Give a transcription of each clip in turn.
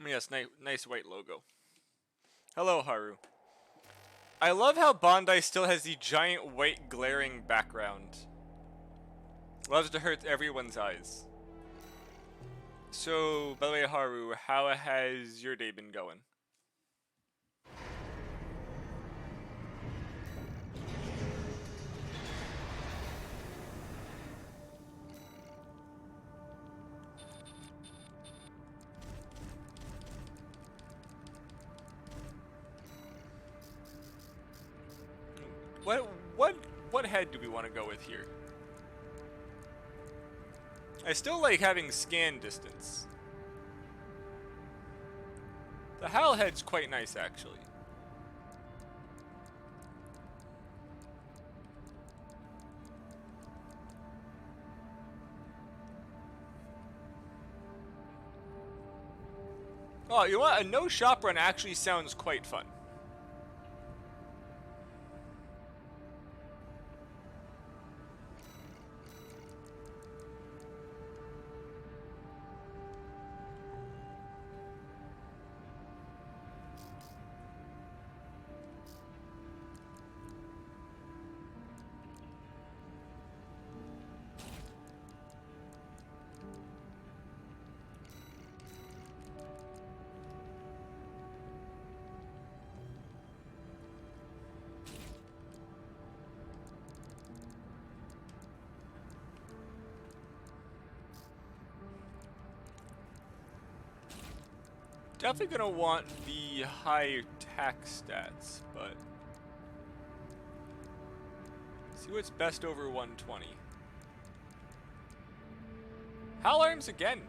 Yes, nice white logo. Hello, Haru. I love how Bandai still has the giant white glaring background. Loves to hurt everyone's eyes. So, by the way, Haru, how has your day been going? What what what head do we want to go with here? I still like having scan distance. The Howl head's quite nice, actually. Oh, you know what? A no shop run actually sounds quite fun. Definitely gonna want the higher tax stats, but see what's best over 120. Howl arms again.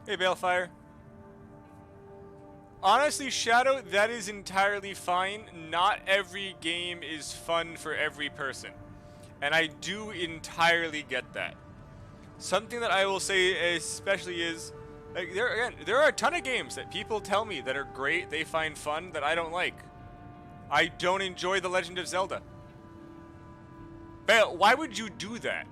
Hey, Balefire. Honestly, Shadow, that is entirely fine. Not every game is fun for every person. And I do entirely get that. Something that I will say especially is, like, there are a ton of games that people tell me that are great, they find fun, that I don't like. I don't enjoy The Legend of Zelda. Bale, why would you do that?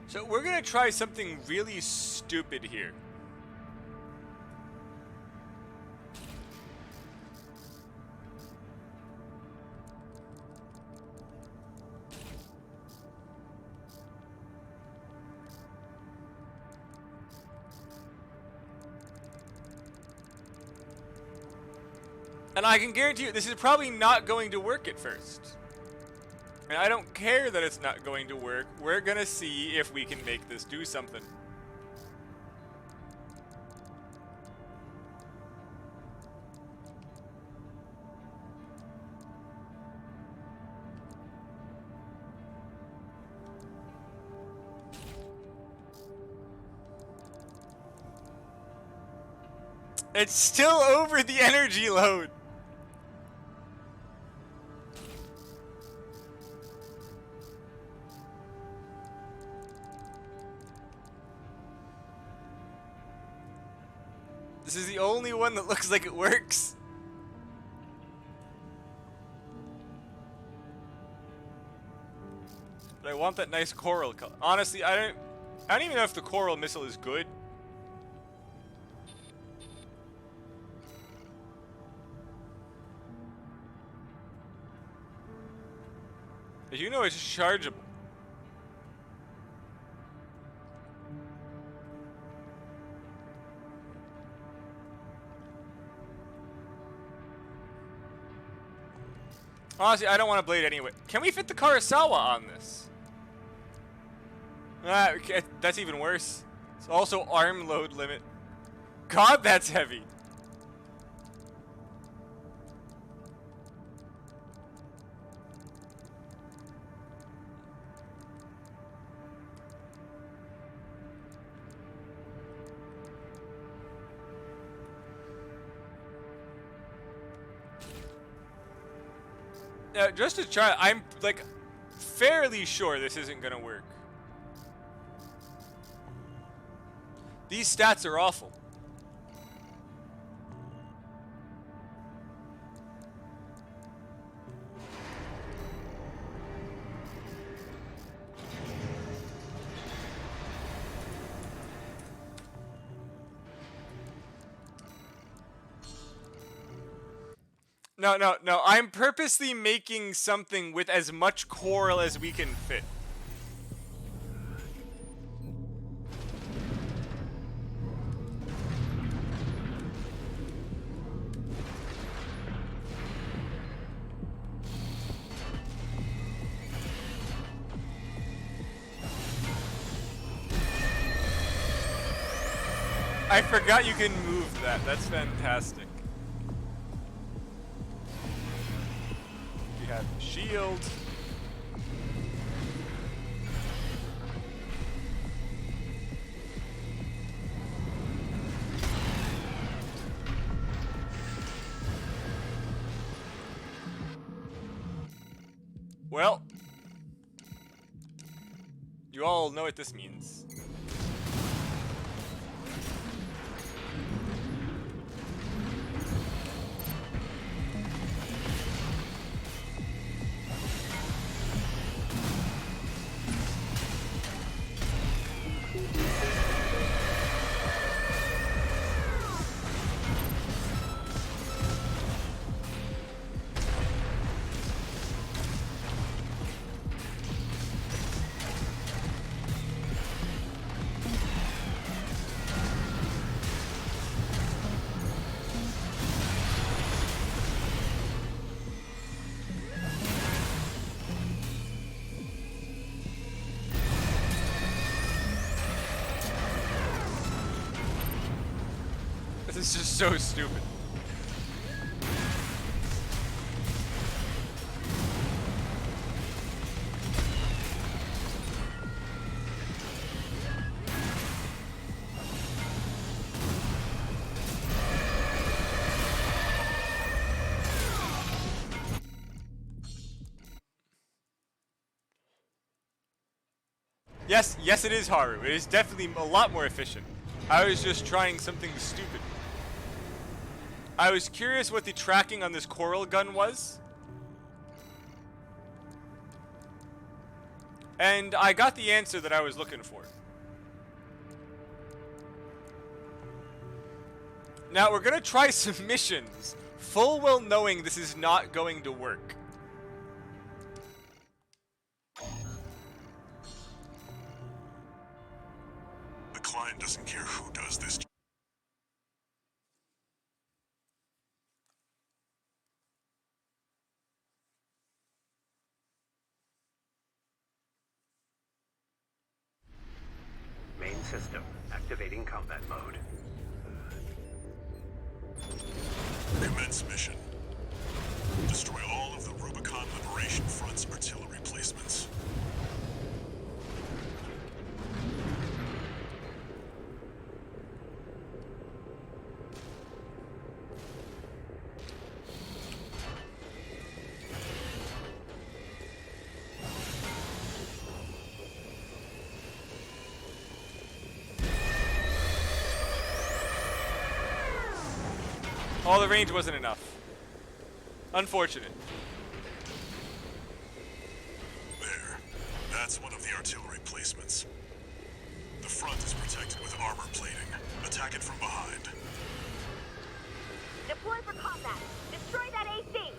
So we're gonna try something really stupid here. And I can guarantee you, this is probably not going to work at first. And I don't care that it's not going to work. We're gonna see if we can make this do something. It's still over the energy load. This is the only one that looks like it works. But I want that nice coral color. Honestly, I don't even know if the coral missile is good. You know it's chargeable. Honestly, I don't want to blade anyway. Can we fit the Kurosawa on this? Ah, okay, that's even worse. It's also arm load limit. God, that's heavy. Just to try, I'm like fairly sure this isn't gonna work. These stats are awful. No, no, no. I'm purposely making something with as much coral as we can fit. I forgot you can move that. That's fantastic. We have the shield. Well, you all know what this means. This is just so stupid. Yes, yes it is Haru. It is definitely a lot more efficient. I was just trying something stupid. I was curious what the tracking on this coral gun was. And I got the answer that I was looking for. Now we're gonna try some missions, full well knowing this is not going to work. The client doesn't care who does this. Main system, activating combat mode. Commence mission. Destroy all of the Rubicon Liberation Front's artillery placements. All the range wasn't enough. Unfortunate. There. That's one of the artillery placements. The front is protected with armor plating. Attack it from behind. Deploy for combat. Destroy that AC.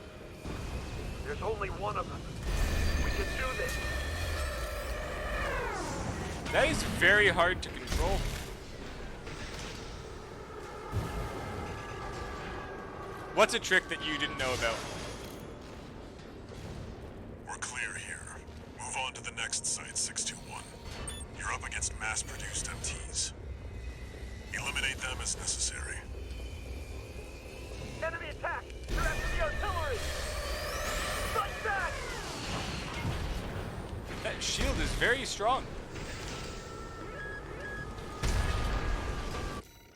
There's only one of them. We can do this. That is very hard to control. What's a trick that you didn't know about? We're clear here. Move on to the next site, 621. You're up against mass-produced MTs. Eliminate them as necessary. Enemy attack! They're after the artillery! Fight back! That shield is very strong.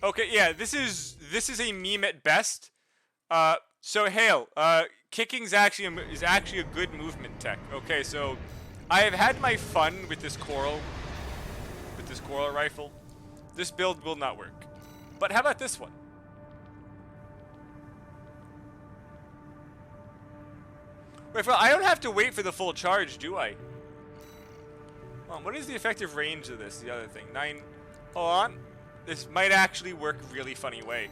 Okay, yeah, this is a meme at best. So Hale, kicking's is actually a good movement tech. Okay, so I have had my fun with this coral rifle. This build will not work. But how about this one? Wait, I don't have to wait for the full charge, do I? What is the effective range of this? The other thing, 9. Hold on. This might actually work a really funny way.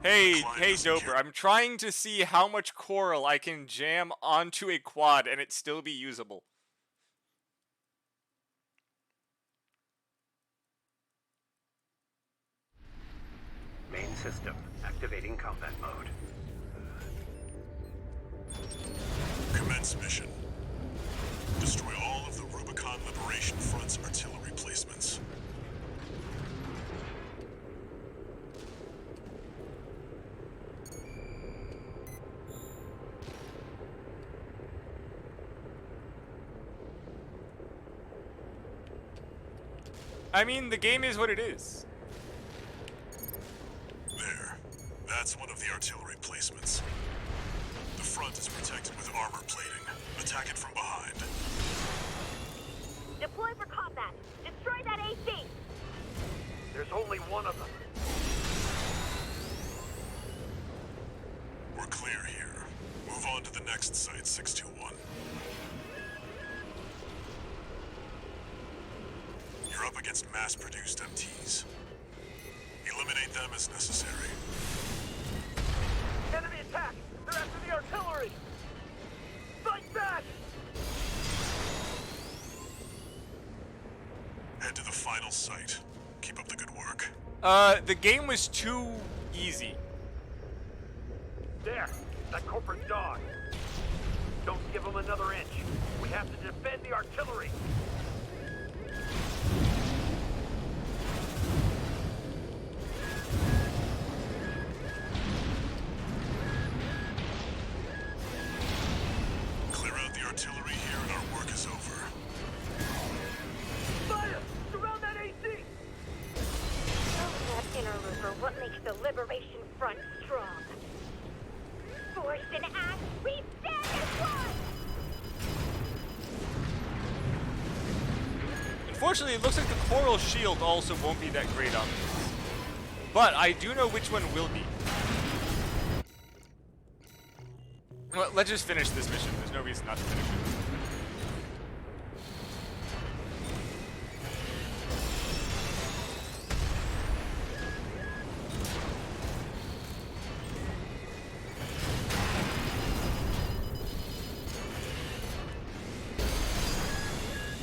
Hey, Doper, I'm trying to see how much coral I can jam onto a quad and it still be usable. Main system, activating combat mode. Commence mission. Destroy all of the Rubicon Liberation Front's artillery placements. I mean, the game is what it is. There. That's one of the artillery placements. The front is protected with armor plating. Attack it from behind. Deploy for combat. Destroy that AC. There's only one of them. We're clear here. Move on to the next site, 621. You're up against mass-produced MTs. Eliminate them as necessary. Enemy attack! They're after the artillery! Fight back! Head to the final site. Keep up the good work. The game was too easy. There! That corporate dog! Don't give him another inch. We have to defend the artillery! Clear out the artillery here and our work is over. Fire! Surround that AC! Tell that interloper what makes the Liberation Front strong. Force and act, we stand as one! Unfortunately, it looks like the coral shield also won't be that great on this. But I do know which one will be. Well, let's just finish this mission. There's no reason not to finish it.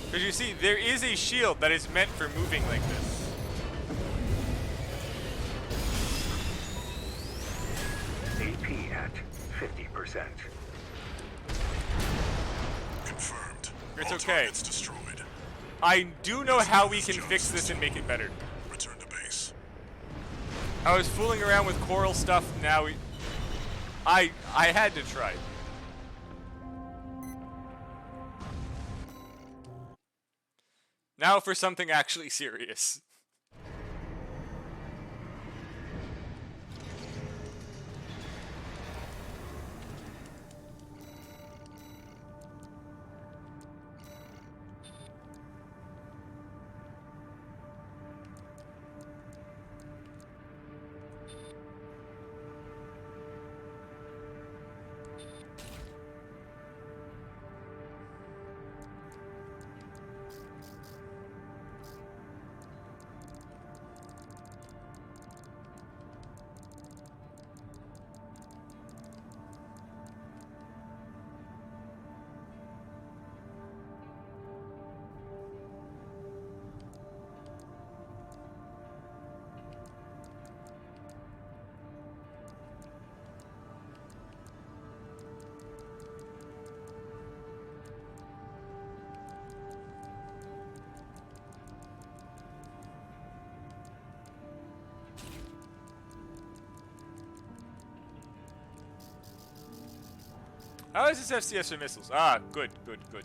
Because you see, there is a shield that is meant for moving like this. AP at 50%. Confirmed. It's All okay. targets destroyed. I do know how we can fix this and make it better. Return to base. I was fooling around with coral stuff, now I had to try. Now for something actually serious. How is this FCS for missiles? Ah, good, good, good.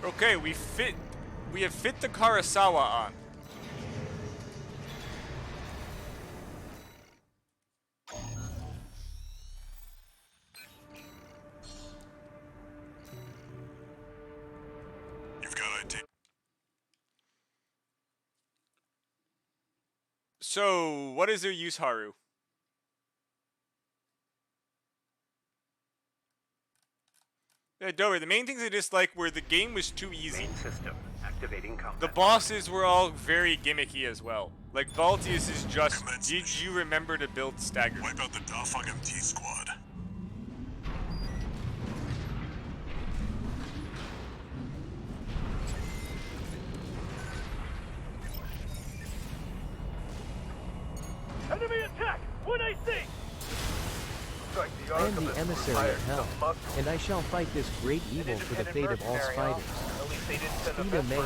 Okay, we have fit the Karasawa on. You've got ID. So, what is their use, Haru? Yeah, Dover, the main things I dislike were the game was too easy. Main system activating combat. The bosses were all very gimmicky as well. Like, Baltius is just, Commence did mission. you remember to build stagger? Wipe out the Dafeng MT squad. Enemy attack! 1 AC! I am the emissary of hell, and I shall fight this great evil for the fate of all spiders. Ida May.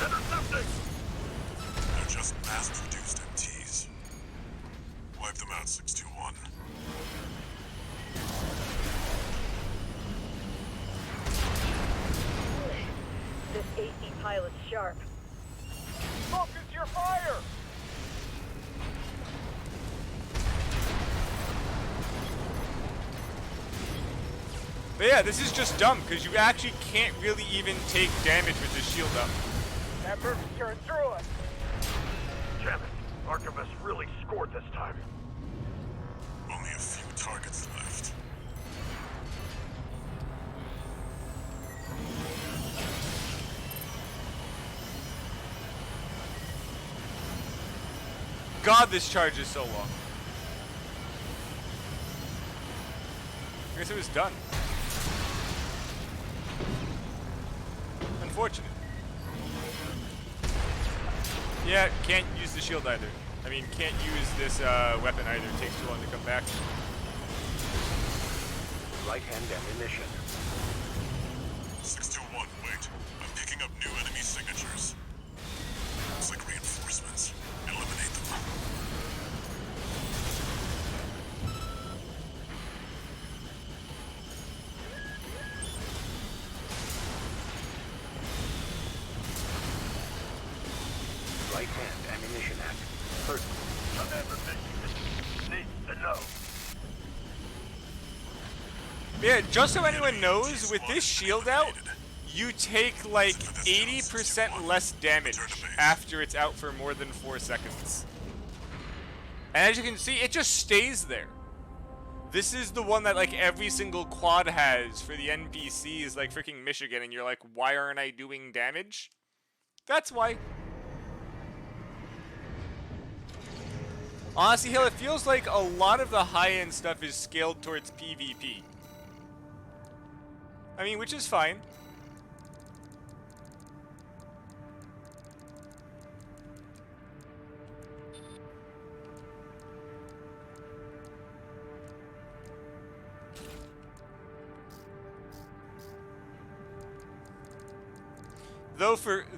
Intercepting! They're just mass-produced MTs. Wipe them out, 621. This AC pilot's sharp. Focus your fire! But yeah, this is just dumb, because you actually can't really even take damage with the shield up. That bird's tearing through us! Damn it! Archivist really scored this time. Only a few targets left. God, this charge is so long. I guess it was done. Unfortunate. Yeah, can't use the shield either. I mean, can't use this weapon either. It takes too long to come back. Right-hand ammunition. 621, wait. I'm picking up new enemy signatures. Looks like reinforcements. Eliminate them. Right-hand ammunition act. First. Needs to know. Yeah, just so anyone knows, with this shield out, you take like 80% less damage after it's out for more than 4 seconds. And as you can see, it just stays there. This is the one that like every single quad has for the NPCs, like freaking Michigan, and you're like, why aren't I doing damage? That's why. Honestly, Hill, it feels like a lot of the high-end stuff is scaled towards PvP. I mean, which is fine.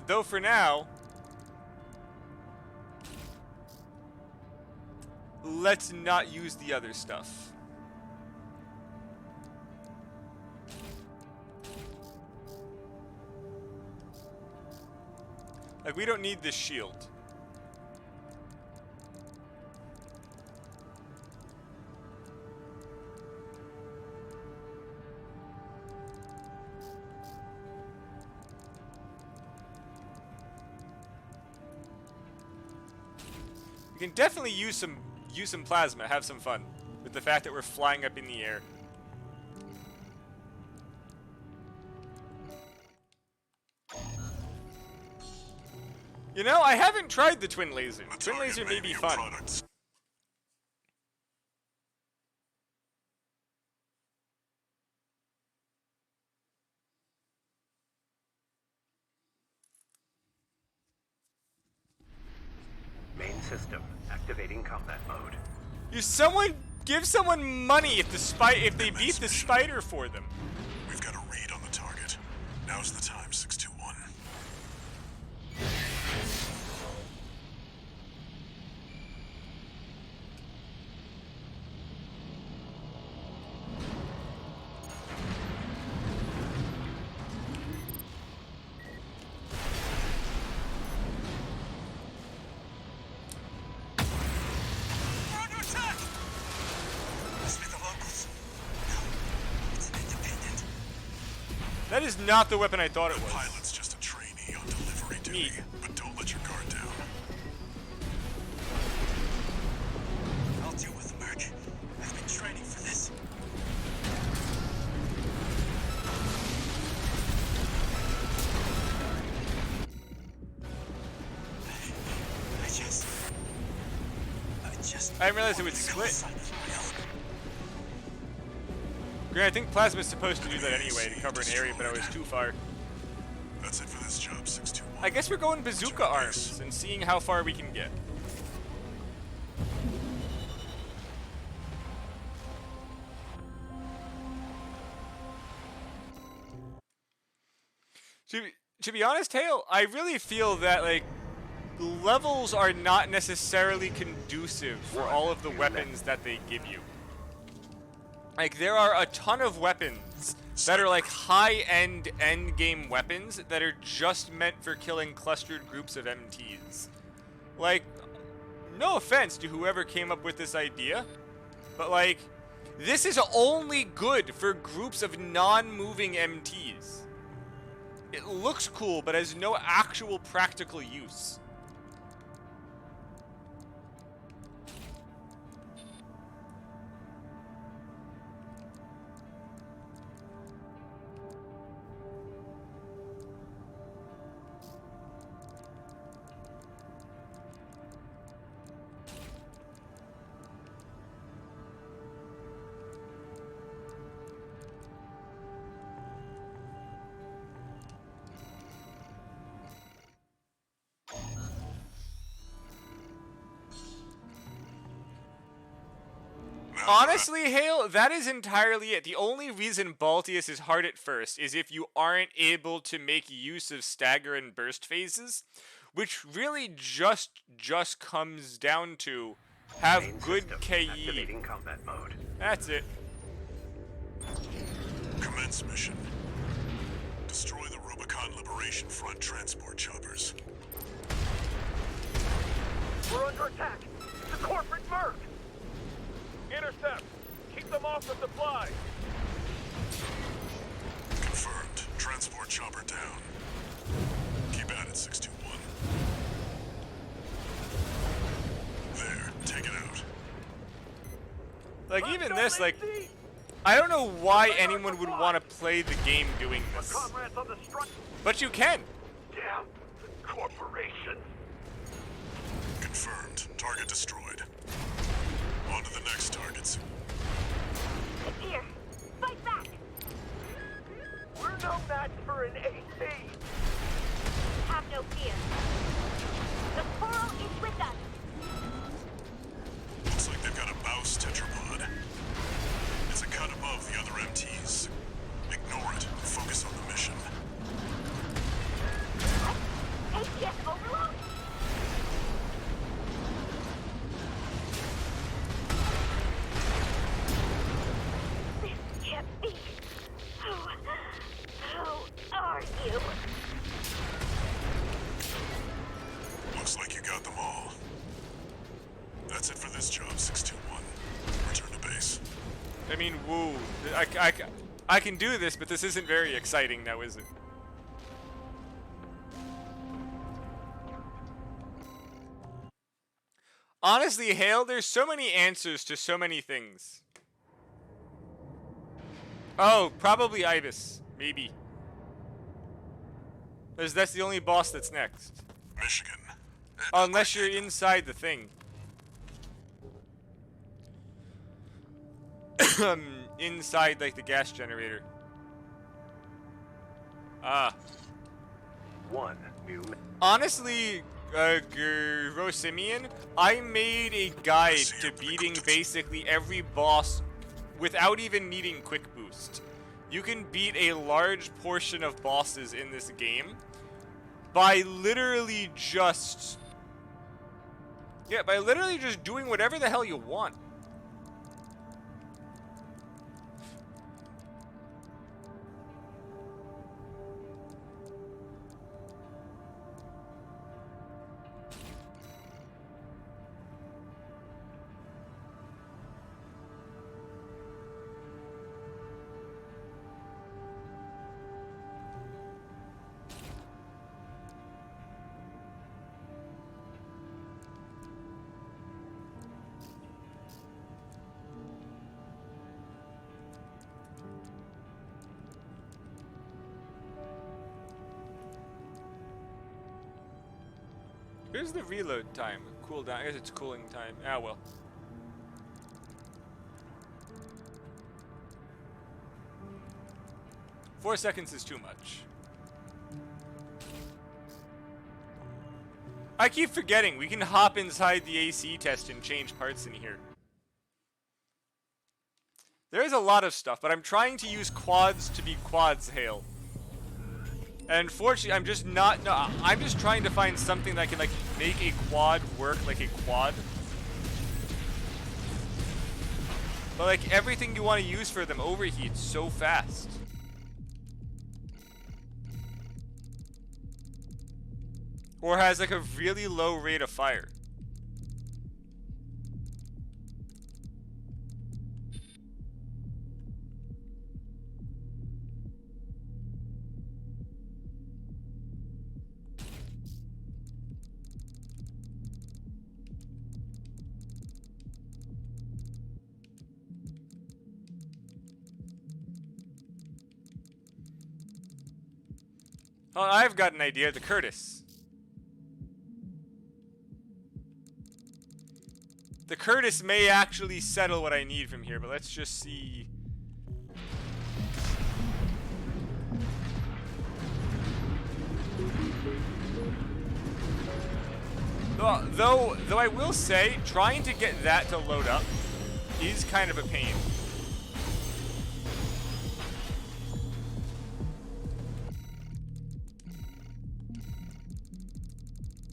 Though for now, let's not use the other stuff. Like, we don't need this shield. We can definitely use some plasma, have some fun with the fact that we're flying up in the air. You know, I haven't tried the twin laser. Twin laser may be fun. Products. system. Activating combat mode. Give someone money if they beat the spider for them. We've got a read on the target. Now's the time, 621. We're under attack! Must be the locals. No, it's an independent. That is not the weapon I thought it The was. pilot's just a trainee on delivery duty, Neat. but don't let your guard down. I'll deal with the merc. I've been training for this. I I didn't realize it would split. Grant, I think plasma's supposed to do that anyway, to cover an area, but I was too far. That's it for this job, 621. I guess we're going bazooka arms and seeing how far we can get. To be honest, Hale, I really feel that, like, levels are not necessarily conducive for all of the weapons that they give you. Like, there are a ton of weapons that are, like, high-end endgame weapons that are just meant for killing clustered groups of MTs. Like, no offense to whoever came up with this idea, but, like, this is only good for groups of non-moving MTs. It looks cool, but has no actual practical use. Honestly, Hale, that is entirely it. The only reason Baltius is hard at first is if you aren't able to make use of stagger and burst phases, which really just comes down to have Main good system. KE. Activating combat mode. That's it. Commence mission. Destroy the Rubicon Liberation Front transport choppers. We're under attack. The corporate merc. Intercept. Keep them off the supply. Confirmed. Transport chopper down. Keep at it, 621. There, take it out. Like, even this, like, I don't know why anyone would want to play the game doing this. Comrades on the strike. But you can. Damn the corporation. Confirmed. Target destroyed. On to the next targets. It's here. Fight back. We're no match for an AC. Have no fear. The coral is with us. Looks like they've got a Baus tetrapod. It's a cut above the other MTs. Ignore it and focus on the mission. ATS overload? This can't be. Who are you? Looks like you got them all. That's it for this job, 621. Return to base. I mean, woo. I can do this, but this isn't very exciting now, is it? Honestly, Hale, there's so many answers to so many things. Oh, probably Ibis. Maybe. Because that's the only boss that's next. Michigan. Oh, unless you're inside the thing. Inside, like, the gas generator. Ah. One new. Honestly, Rosimian, I made a guide to beating basically every boss without even needing quick boost. You can beat a large portion of bosses in this game by literally just... yeah, by literally just doing whatever the hell you want. Here's the reload time. Cooldown. I guess it's cooling time. Ah, well. Four seconds is too much. I keep forgetting. We can hop inside the AC test and change parts in here. There is a lot of stuff, but I'm trying to use quads to be quads, Hale. And unfortunately, I'm just not... no, I'm just trying to find something that can, like, make a quad work like a quad. But, like, everything you want to use for them overheats so fast. Or has, like, a really low rate of fire. Oh, I've got an idea. The Curtis. The Curtis may actually settle what I need from here, but let's just see. Though I will say, trying to get that to load up is kind of a pain.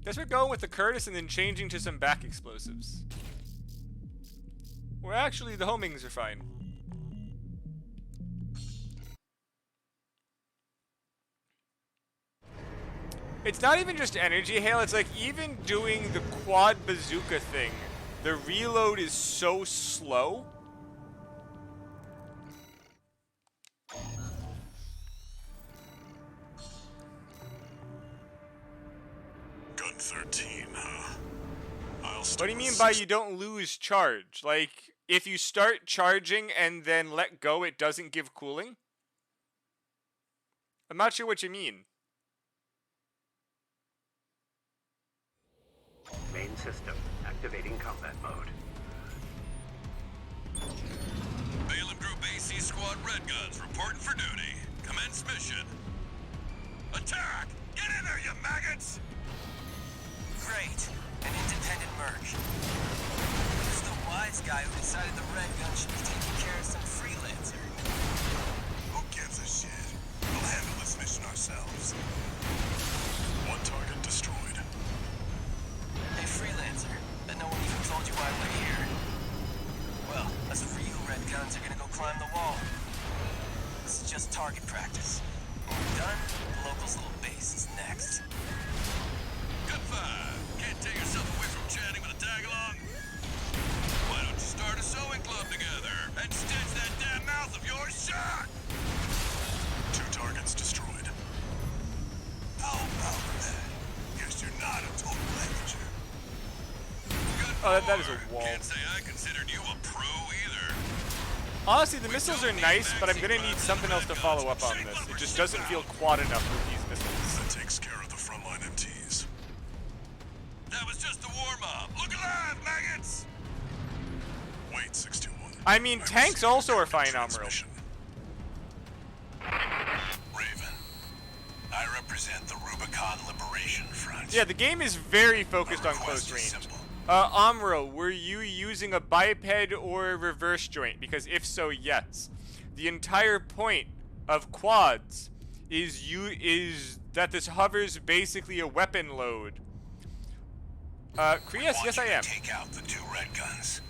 Guess we're going with the Curtis and then changing to some back explosives. Or actually, the homings are fine. It's not even just energy, Hale. It's like even doing the quad bazooka thing, the reload is so slow. Gun 13, huh? What do you mean by you don't lose charge? Like, if you start charging and then let go, it doesn't give cooling? I'm not sure what you mean. Main system, activating combat mode. Balaam Group AC Squad Red Guns reporting for duty. Commence mission. Attack! Get in there, you maggots! Great. An independent merc. Who's the wise guy who decided the red gun should be taking care of some freelancer? Who gives a shit? We'll handle this mission ourselves. One target destroyed. Hey, freelancer. Bet no one even told you why we're here. Well, us real red guns are gonna go climb the wall. This is just target practice. When we're done, the locals' little base is next. Good five. Can't take yourself away from chatting with a tag-along? Why don't you start a sewing club together and stitch that damn mouth of yours shut? 2 targets destroyed. How about that? Guess you're not a total amateur. Oh, that is a wall. Can't say I considered you a pro either. Honestly, the missiles are nice, but I'm gonna need something else to follow up on this. It just doesn't feel quad enough with these missiles. That takes care of the frontline MTs. That was just a warm-up. Look alive, maggots! Wait, 621. I mean, tanks also are fine, Amro. Raven, I represent the Rubicon Liberation Liberation Front. Yeah, the game is very focused on close range. Amro, were you using a biped or a reverse joint? Because if so, yes. The entire point of quads is that this hovers basically a weapon load. Krias, yes I am. Take out the 2 red guns.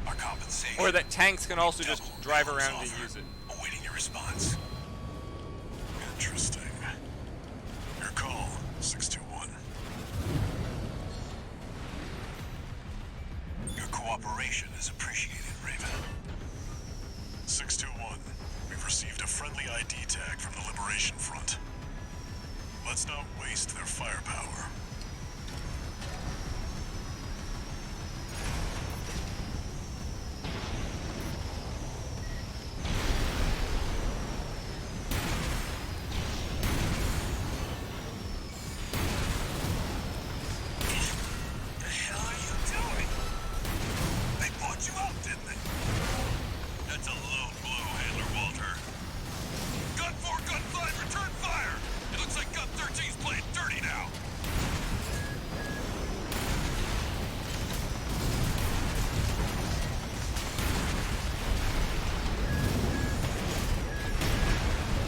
Our compensation. Or that tanks can also just drive around and use it. Awaiting your response. Interesting. Your call, 621. Your cooperation is appreciated, Raven. 621. We've received a friendly ID tag from the Liberation Front. Let's not waste their firepower.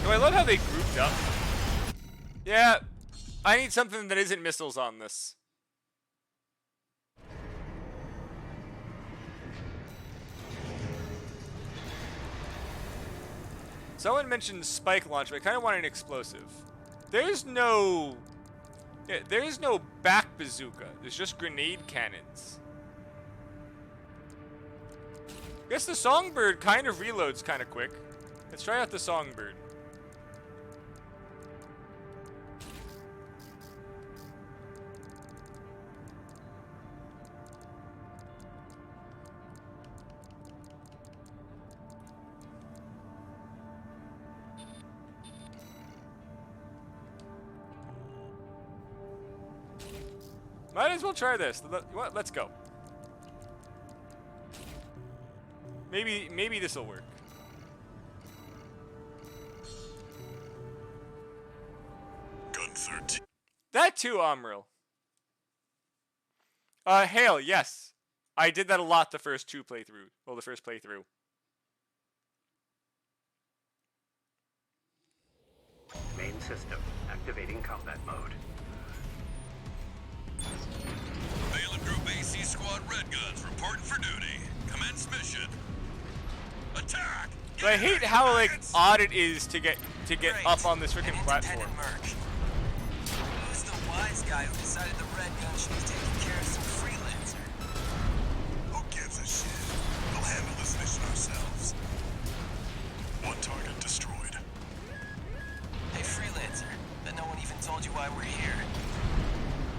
I love how they grouped up. Yeah, I need something that isn't missiles on this. Someone mentioned spike launch, but I kind of want an explosive. There's no back bazooka. There's just grenade cannons. I guess the songbird kind of reloads kind of quick. Let's try out the songbird. Might as well try this. Let's go. Maybe this will work. Gun 13. That too, Amril. Hale, yes. I did that a lot the first playthrough. Main system. Activating combat mode. Balin Group AC Squad Red Guns reporting for duty. Commence mission. Attack! So I hate how odd it is to get up on this freaking platform. Merc. Who's the wise guy who decided the red gun should be taking care of some freelancer? Who gives a shit? We'll handle this mission ourselves. 1 target destroyed. Hey, freelancer, bet no one even told you why we're here.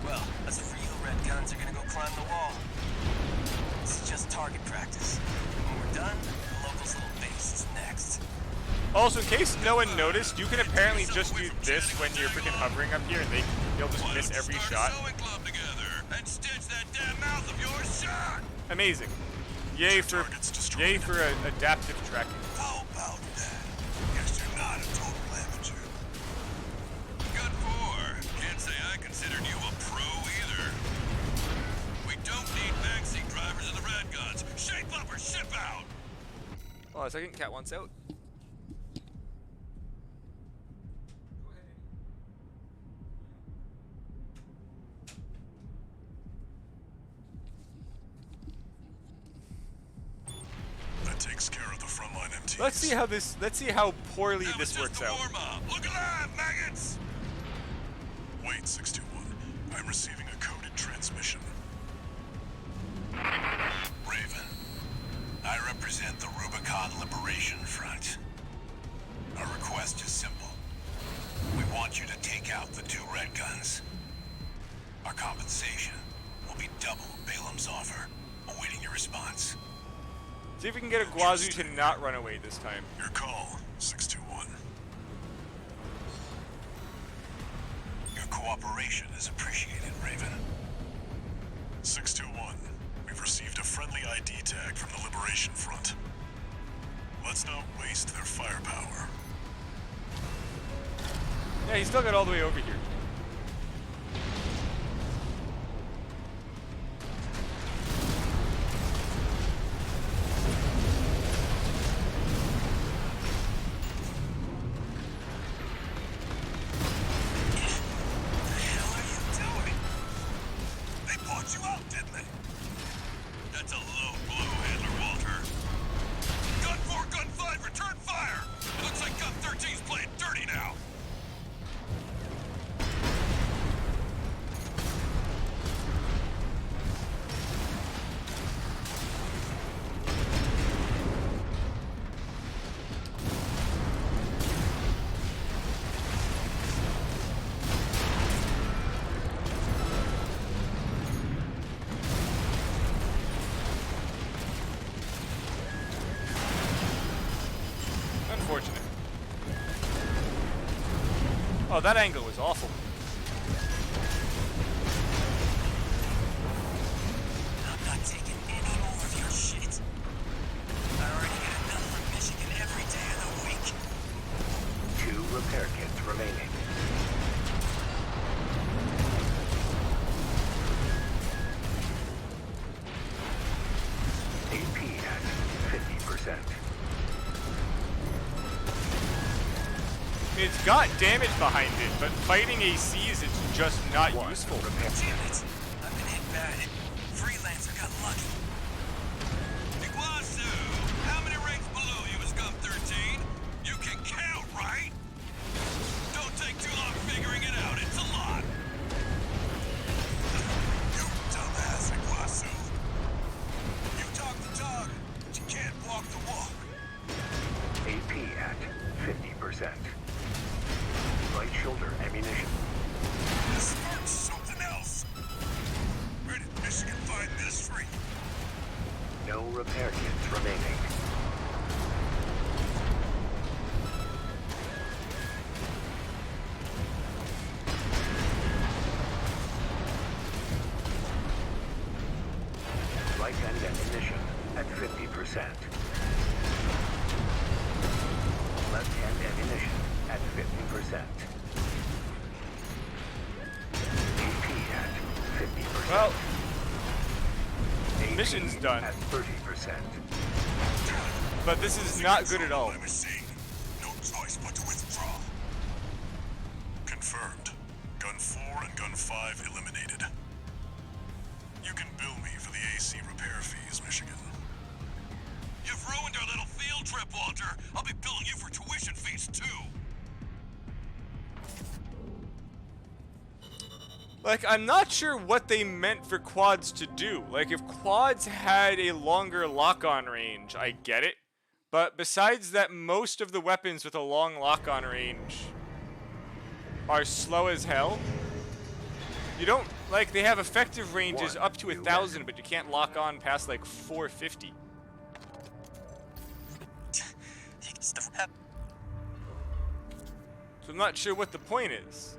Well, us real red guns are gonna go climb the wall. This is just target practice. When we're done, the locals' little base is next. Also, in case no one noticed, you can apparently just do this when you're freaking hovering up here, and you'll just miss every shot. And stitch that damn mouth of yours shut! Amazing. Yay for adaptive tracking. How about that? Guess you're not a total amateur. Good for. Can't say I considered you a pro either. We don't need backseat drivers in the red guns. Shape up or ship out! Hold on a second, Cat wants out. That takes care of the frontline MTs. Let's see how poorly this works out. Look alive, maggots! Wait, 621. I'm receiving a coded transmission. Raven, I represent the Rubicon Liberation Front. Our request is simple. We want you to take out the 2 red guns. Our compensation will be double Balaam's offer. Awaiting your response. See if we can get a Guazu to not run away this time. Your call, 621. Your cooperation is appreciated, Raven. 621. We've received a friendly ID tag from the Liberation Front. Let's not waste their firepower. Yeah, he still got all the way over here. Oh, that angle was awful. I'm not taking any more of your shit. I already get enough from Michigan every day of the week. 2 repair kits remaining. AP at 50%. It's got damage behind it, but fighting ACs, it's just not useful. Repair kit. Damn it! I've been hit bad. Freelancer got lucky. Iguazu, how many ranks below you is Gov 13? You can count, right? Don't take too long figuring it out. It's a lot. You dumbass, Iguazu. You talk the talk, but you can't walk the walk. AP at 50%. Right shoulder ammunition. This sparks something else. Where did Michigan find this freak? No repair kits remaining. Right hand ammunition at 50%. Left hand ammunition at 50%. AP at 50%. Well, AP mission's done. At 30%. but this is not good at all. No choice but to withdraw. Confirmed. Gun 4 and Gun 5 eliminated. You can bill me for the AC repair fees, Michigan. You've ruined our little field trip, Walter. I'll be billing you for tuition fees, too. Like, I'm not sure what they meant for quads to do. Like, if quads had a longer lock-on range, I get it. But besides that, most of the weapons with a long lock-on range are slow as hell. You don't, like, they have effective ranges up to 1,000, but you can't lock on past, like, 450. So I'm not sure what the point is.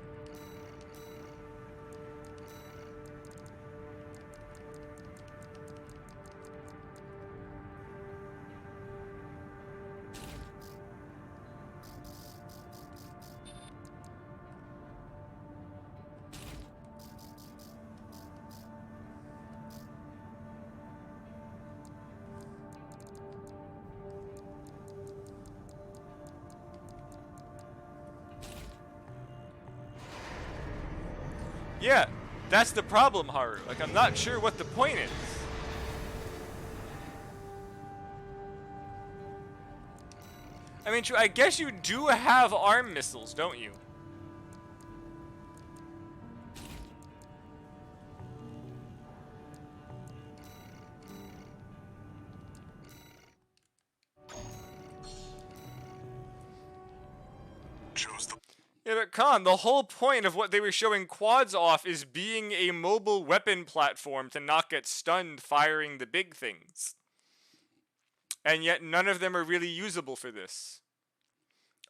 Yeah, that's the problem, Haru. Like, I'm not sure what the point is. I mean, I guess you do have arm missiles, don't you? Yeah, but Khan, the whole point of what they were showing quads off is being a mobile weapon platform to not get stunned firing the big things. And yet none of them are really usable for this.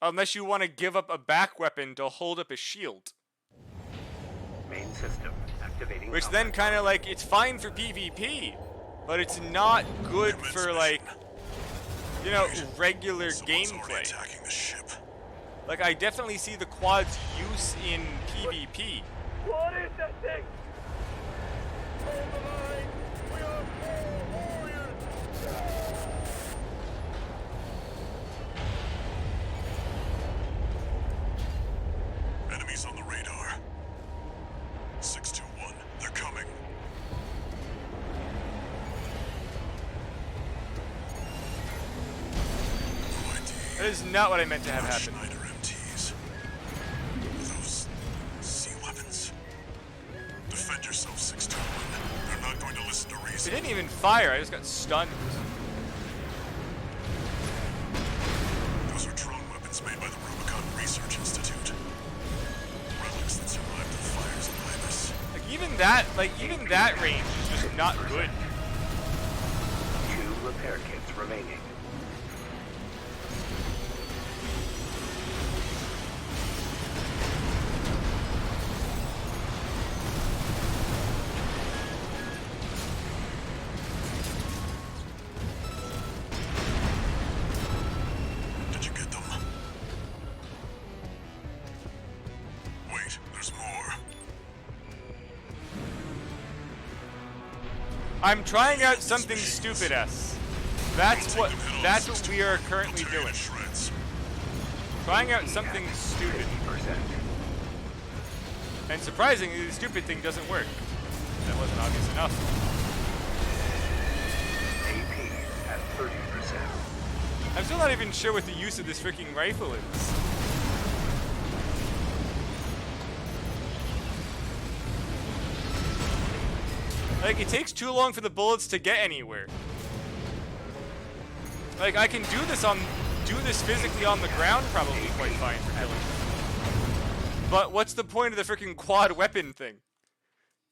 Unless you want to give up a back weapon to hold up a shield. Main system activating. Which then kind of like, it's fine for PvP, but it's not good for like, you know, regular gameplay. Attacking the ship. Like, I definitely see the quad's use in PvP. What is that thing? Hold the line. We are all warriors. Enemies on the radar. 621. They're coming. That is not what I meant to have happen. Schneider MTs. Those sea weapons. Defend yourself, 621. They're not going to listen to They reason. didn't even fire, I just got stunned. Those are drone weapons made by the Rubicon Research Institute. Relics that survived the fires of Ibis. Like, even that range is just not good. 2 repair kits remaining. I'm trying out something stupid, S. That's what we are currently doing. Trying out something stupid. 50%. And surprisingly, the stupid thing doesn't work. That wasn't obvious enough. AP at 30%. I'm still not even sure what the use of this freaking rifle is. Like, it takes too long for the bullets to get anywhere. Like, I can do this physically on the ground probably quite fine for killing them. But what's the point of the freaking quad weapon thing?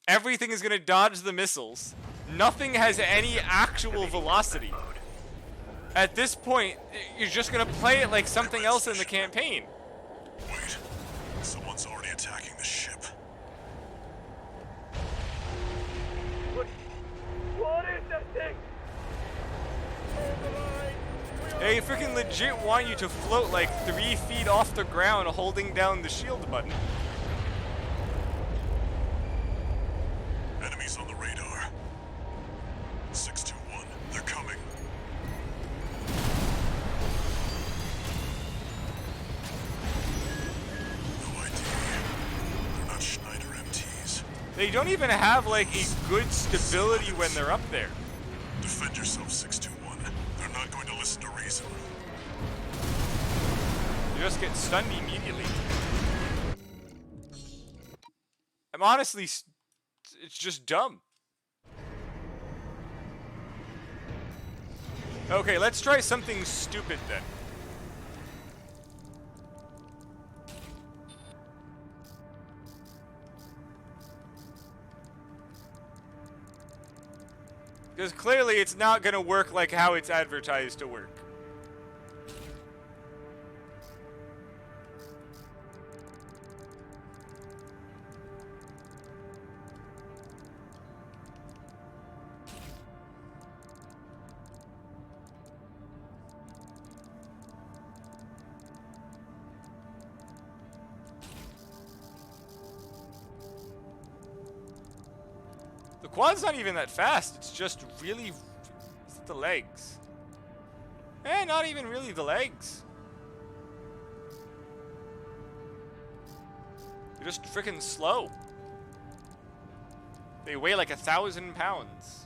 Everything is gonna dodge the missiles. Nothing has any actual velocity. At this point, you're just gonna play it like something else in the campaign. Wait. Someone's already attacking the ship. What is that thing? They freaking legit want you to float like 3 feet off the ground holding down the shield button. Enemies on the radar. 621. They're coming. No idea. They're not Schneider MTs. They don't even have like a good stability when they're up there. Defend yourself, 621. They're not going to listen to reason. You just get stunned immediately. I'm honestly, it's just dumb. Okay, let's try something stupid then. Because clearly it's not going to work like how it's advertised to work. The quad's not even that fast, it's just really... Is it the legs? Eh, not even really the legs. They're just freaking slow. They weigh like 1,000 pounds.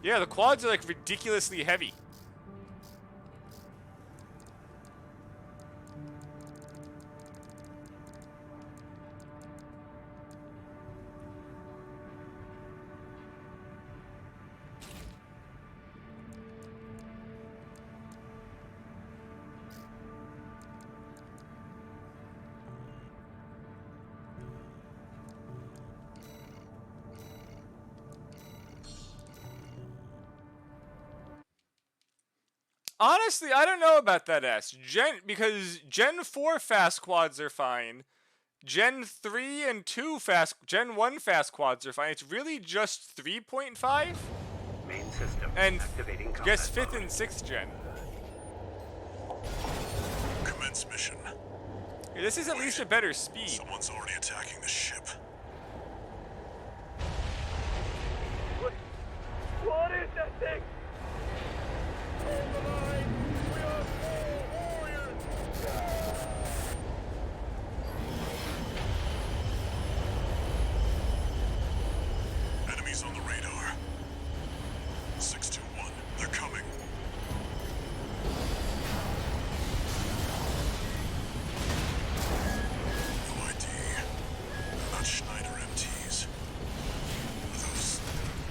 Yeah, the quads are like ridiculously heavy. Honestly, I don't know about that S. Because Gen 4 fast quads are fine. Gen 3 and 2 Gen 1 fast quads are fine. It's really just 3.5? Main system And activating I guess combat 5th mode. and 6th gen. Commence mission. Yeah, this is at least a better speed. Someone's already attacking the ship. What is that thing? Hold the line. We are all warriors. Enemies on the radar. 621. They're coming. No ID. They're not Schneider MTs. Are those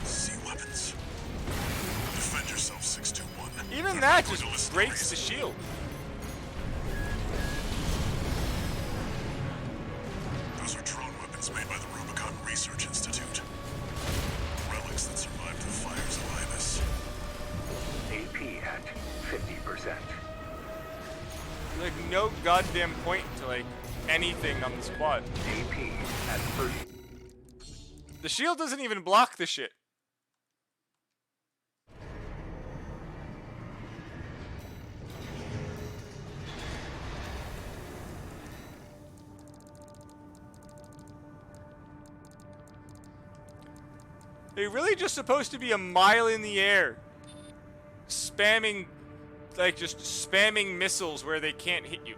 Z weapons? Defend yourself, 621. Even that just breaks the shield. Those are drone weapons made by the Rubicon Research Institute. Relics that survived the fires of Ibis. AP at 50%. like no goddamn point to like anything on this quad. AP at 30. The shield doesn't even block the shit. They're really just supposed to be a mile in the air, spamming, like just spamming missiles where they can't hit you.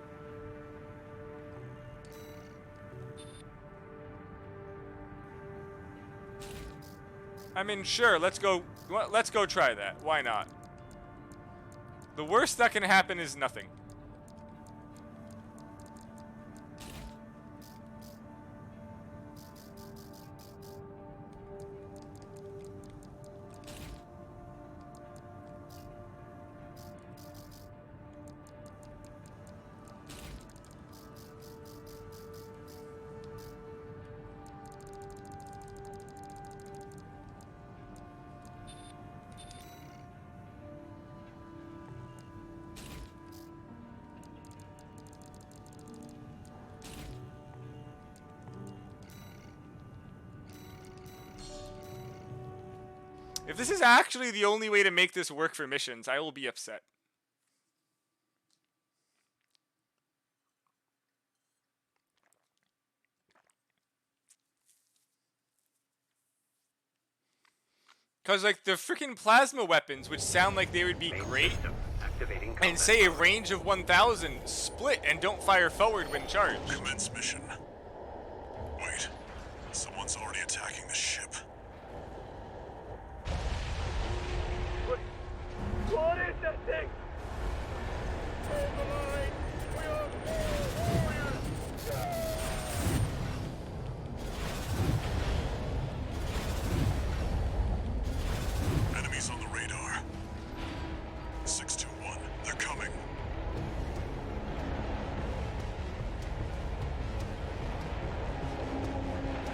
I mean, sure, let's go try that. Why not? The worst that can happen is nothing. If this is actually the only way to make this work for missions, I will be upset. Because, like, the freaking plasma weapons, which sound like they would be great, and say a range of 1,000, split and don't fire forward when charged. Commence mission. Wait, someone's already attacking the ship. What is that thing? Hold the line. We are all warriors. Enemies on the radar. 621, they're coming.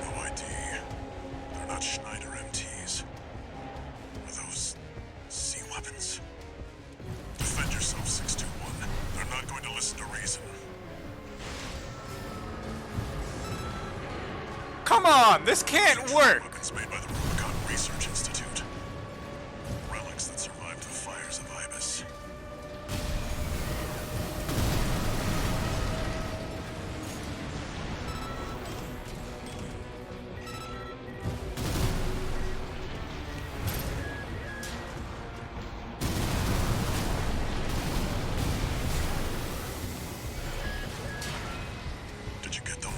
No ID. They're not Schneider MTs. Are those sea weapons? Defend yourself, 621. They're not going to listen to reason. Come on, this can't work! Weapons made by the Rubicon Research Institute. Relics that survived the fires of Ibis. Did you get them?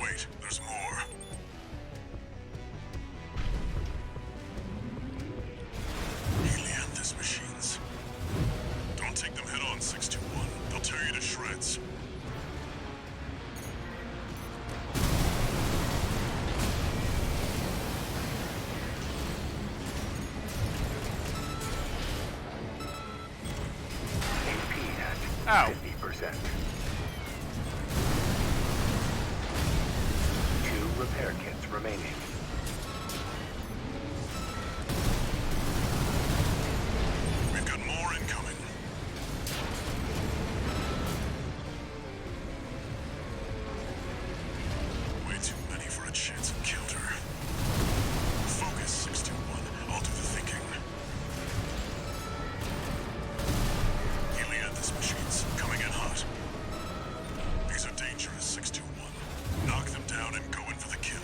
Wait, there's more. Helianthus machines. Don't take them head on, 621. They'll tear you to shreds. AP Ow. at 50%. 2 repair kits remaining. We've got more incoming. Way too many for a chance encounter. Focus, 621. I'll do the thinking. Helianthus machines coming in hot. These are dangerous, 621. Knock them down and go in for the kill.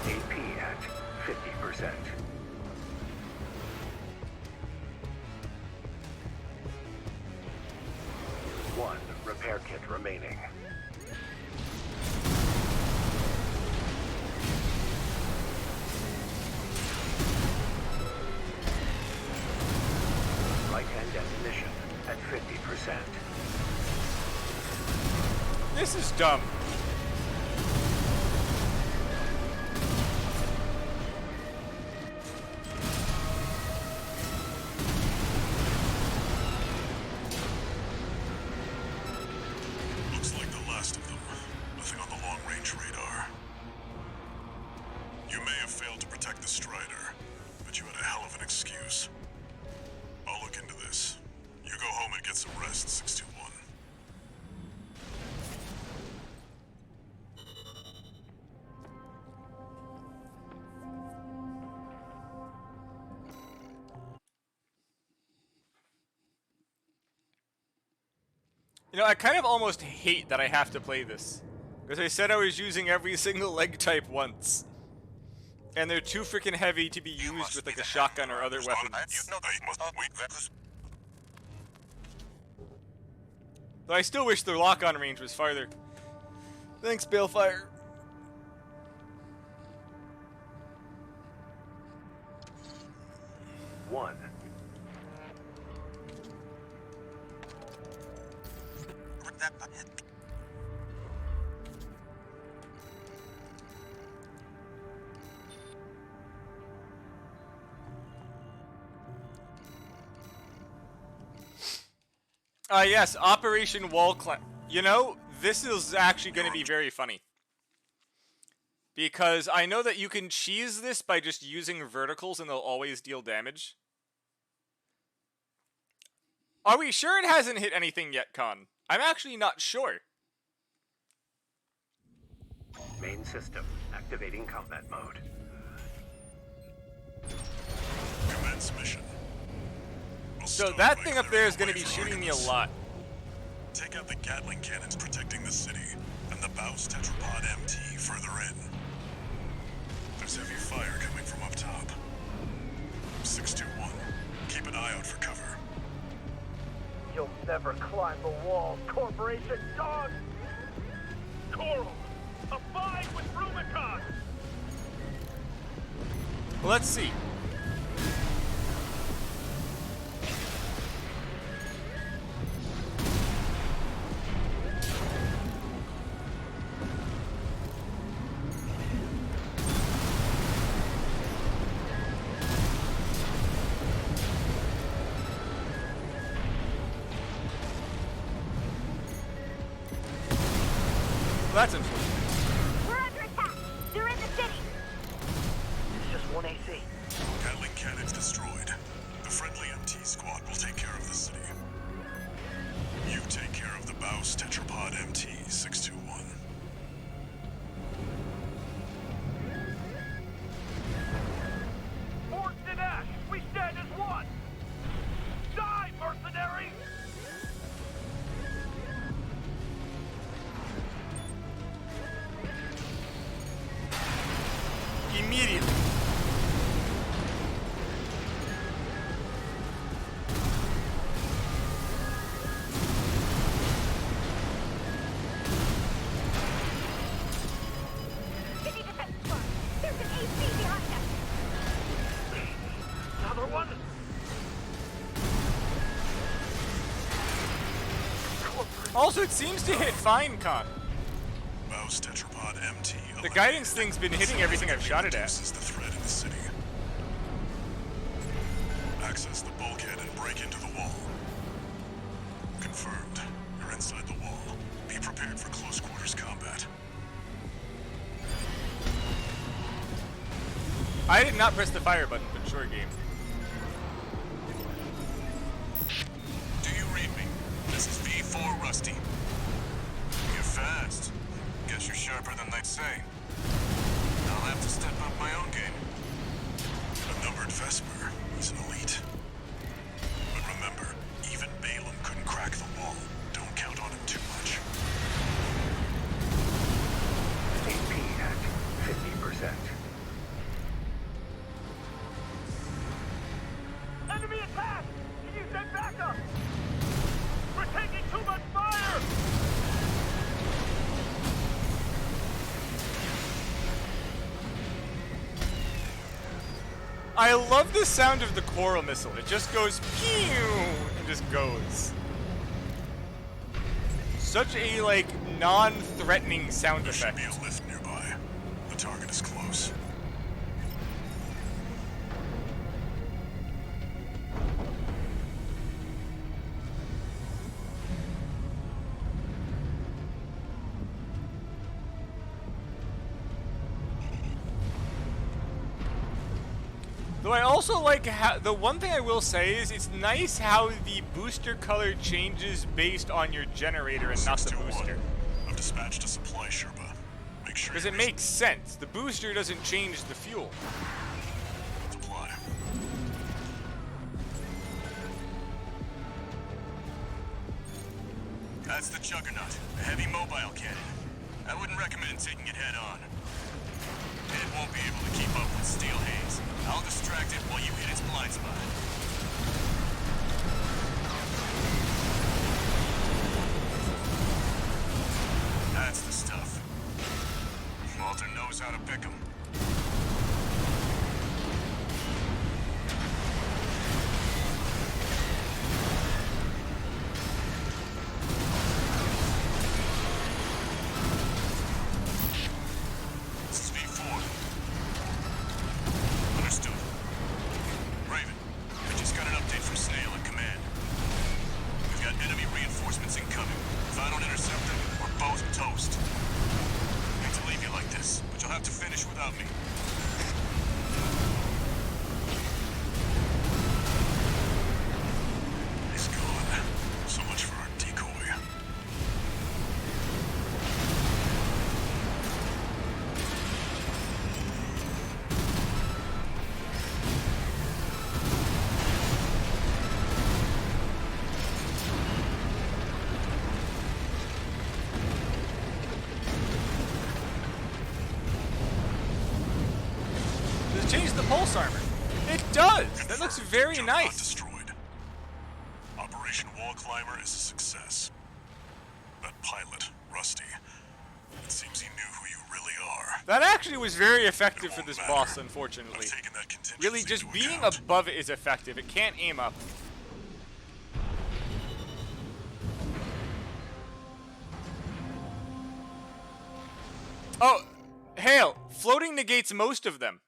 AP at 50%. 1 repair kit remaining. Right-hand ammunition at 50%. This is dumb. the Strider, but you had a hell of an excuse. I'll look into this. You go home and get some rest, 621. You know, I kind of almost hate that I have to play this. Because I said I was using every single leg type once. And they're too freaking heavy to be used with like a shotgun or other weapons. Though I still wish their lock-on range was farther. Thanks, Balefire. One. Yes, Operation Wall Climb. You know, this is actually going to be very funny. Because I know that you can cheese this by just using verticals and they'll always deal damage. Are we sure it hasn't hit anything yet, Con? I'm actually not sure. Main system activating combat mode. Commence mission. So that thing up there is going to be shooting me a lot. Take out the Gatling cannons protecting the city, and the Baus Tetrapod MT further in. There's heavy fire coming from up top. 621, keep an eye out for cover. You'll never climb the walls, Corporation dog! Coral, abide with Rubicon! Let's see. That's unfortunate. We're under attack. They're in the city. It's just one AC. Gatling cannons destroyed. The friendly MT squad will take care of the city. You take care of the Baus Tetrapod MT, 621. Forged in ash, we stand as one! Die, mercenary! Immediately. City defense squad. There's an AC behind us. Another one! Also, it seems to hit fine, Con. Baus Tetrapod MT. The guidance thing's been hitting everything I've shot it at. Reduces the threat in the city. Access the bulkhead and break into the wall. Confirmed. You're inside the wall. Be prepared for close quarters combat. I did not press the fire button, but sure game. Do you read me? This is V4 Rusty. You're fast. Guess you're sharper than they'd say. I'll have to step up my own game. A numbered Vesper is an elite. But remember, even Balaam couldn't crack the wall. Don't count on him too much. AP at 50%. Enemy attack! Can you send backup? We're taking too much fire! I love the sound of the coral missile. It just goes pew and just goes. Such a like non-threatening sound There should effect. be a lift nearby. The target is close. Though I also like how, the one thing I will say is it's nice how the booster color changes based on your generator and not the 621. booster. I've dispatched a supply Sherpa. Make sure Because you it makes sense. The booster doesn't change the fuel. supply. That's the Juggernaut, a heavy mobile cannon. I wouldn't recommend taking it head on. It won't be able to keep up with Steel Haze. I'll distract it while you hit its blind spot. That's the stuff. Walter knows how to pick 'em. This is V4. Understood. Raven, I just got an update from Snail at command. We've got enemy reinforcements incoming. If I don't intercept them, we're both toast. Hate to leave you like this, but you'll have to finish without me. He's gone. So much for our decoy. Does it change the pulse armor? It does! That looks very Juggernaut nice. destroyed. Operation Wall Climber is a success. That pilot, Rusty, it seems he knew who you really are. That actually was very effective It for won't this matter. boss, unfortunately. I've taken that contingency Really, just into being account. above it is effective. It can't aim up. Oh, Hale, floating negates most of them.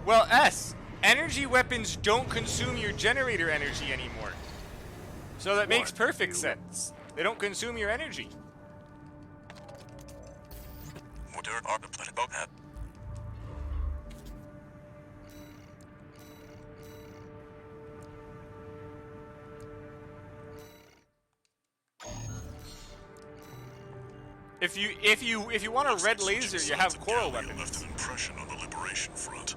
Well, S, energy weapons don't consume your generator energy anymore. So that makes perfect sense. They don't consume your energy. What are the planet about that? If you want a red laser, you have coral Left weapons. an impression on the liberation front.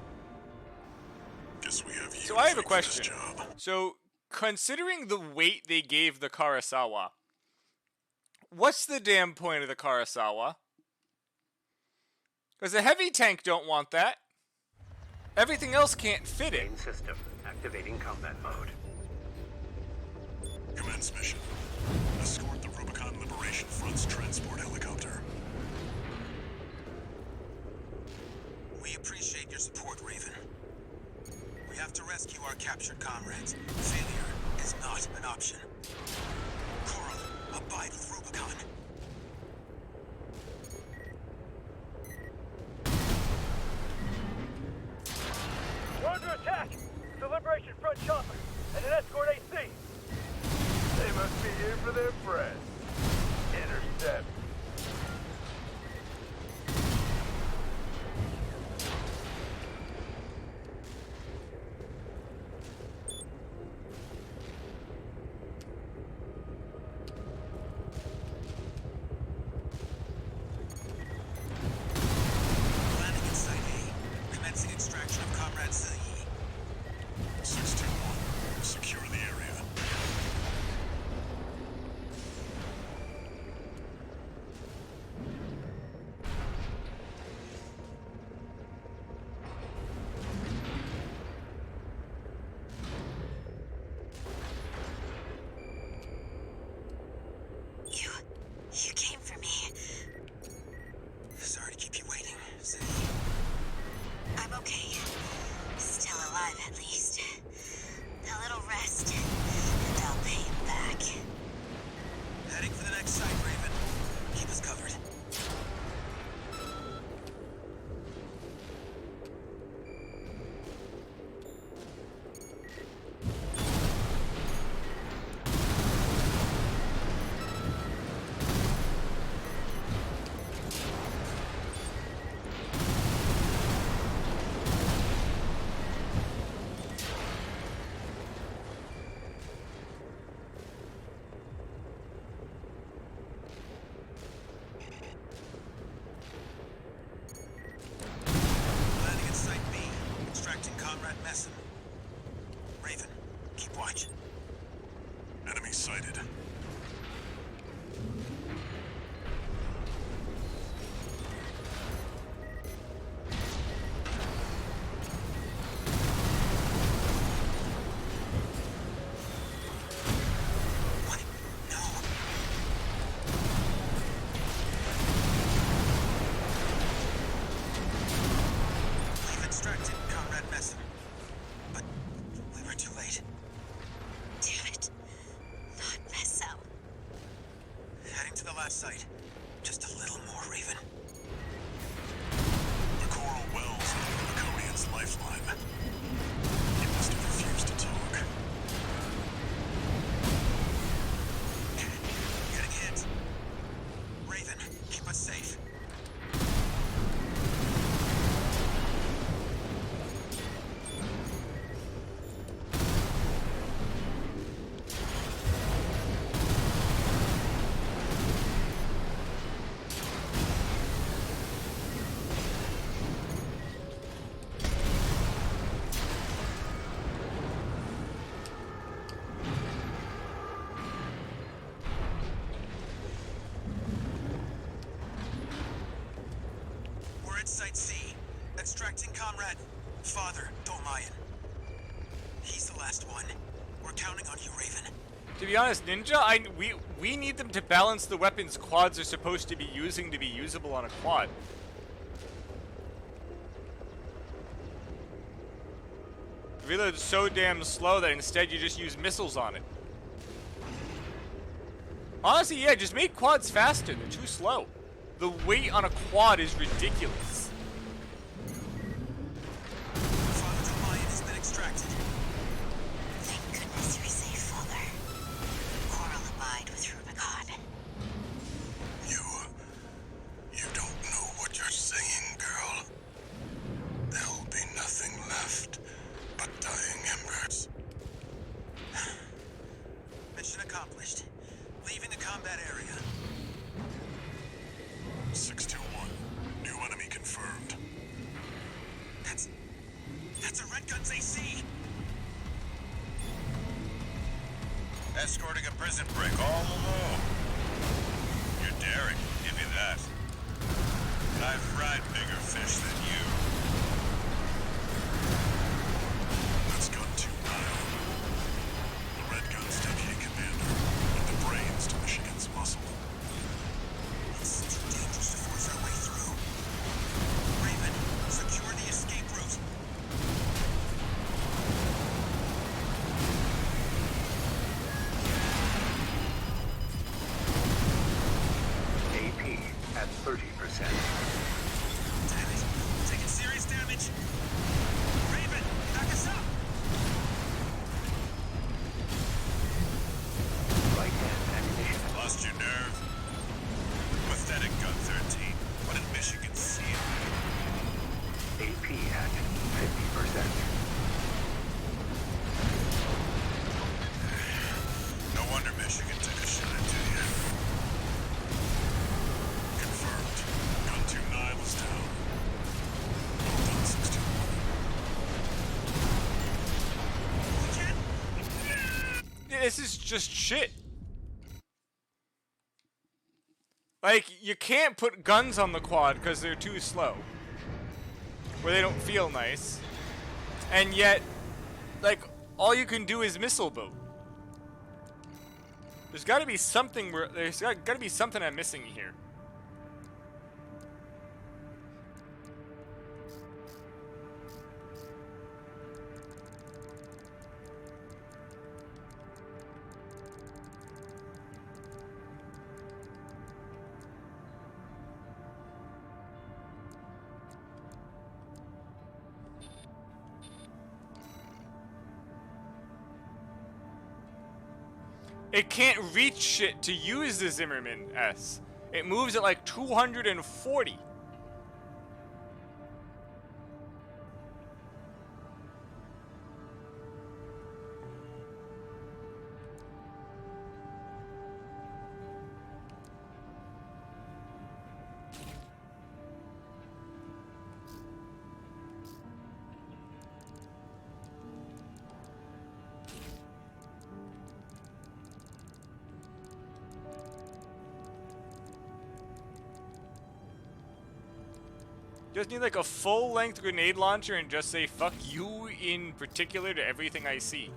Guess we have you. So I have a to thank for question. this job. So, considering the weight they gave the Karasawa, what's the damn point of the Karasawa? Because the heavy tank don't want that. Everything else can't fit it. Main system activating combat mode. Commence mission. Escort the Rubicon Liberation Front's transport helicopter. We appreciate your support, Raven. We have to rescue our captured comrades. Failure is not an option. Coral, abide with Rubicon. We're under attack! The Liberation Front chopper and an escort AC! They must be here for their friends. Intercept. Landing in Site A. Commencing extraction of Comrade Zilli. 621. Secure the area. You came for me. Sorry to keep you waiting, Zilli. I'm okay. Still alive, at least. A little rest, and I'll pay him back. Heading for the next site, Raven. Keep us covered. Mess 'em. Raven, keep watch. Enemy sighted. What? No. We've extracted Comrade Messer. But we were too late. Damn it. Not Messel. Heading to the last site. Just a little more, Raven. The coral wells are the Rubiconian's lifeline. He must have refused to talk. Getting hit. Raven, keep us safe. We're at Site C. Extracting Comrade Father Dolmayan. He's the last one. We're counting on you, Raven. To be honest, Ninja, we need them to balance the weapons quads are supposed to be using to be usable on a quad. Reload's so damn slow that instead you just use missiles on it. Honestly, yeah, just make quads faster. They're too slow. The weight on a quad is ridiculous. Father Dolmayan has been extracted. Thank goodness you're safe, Father. Coral abide with Rubicon. You don't know what you're saying, girl. There'll be nothing left but dying embers. Mission accomplished. Leaving the combat area. 621. New enemy confirmed. That's a Red Gun's AC. Escorting a prison break all alone. You're daring, give you that. I've fried bigger fish than you. That's Gun 2 Nile. The Red Gun's deputy commander, and the brains to Michigan's muscle. It's too dangerous to force our way through. Raven, secure the escape route. AP at 30%. Damn it. Taking serious damage. Raven, back us up. Right-hand ammunition. Lost your nerve? Pathetic Gun 13. What did Michigan see in you? AP at 50%. No wonder Michigan took a shot into you. Confirmed. Gun 2 Nile is down. Well done, 621. We can? Yeah, this is just shit. Like, you can't put guns on the quad because they're too slow. Or they don't feel nice. And yet, like, all you can do is missile boat. There's gotta be something there's gotta be something I'm missing here. It can't reach shit to use the Zimmerman S. It moves at like 240. Just need like a full-length grenade launcher and just say fuck you in particular to everything I see.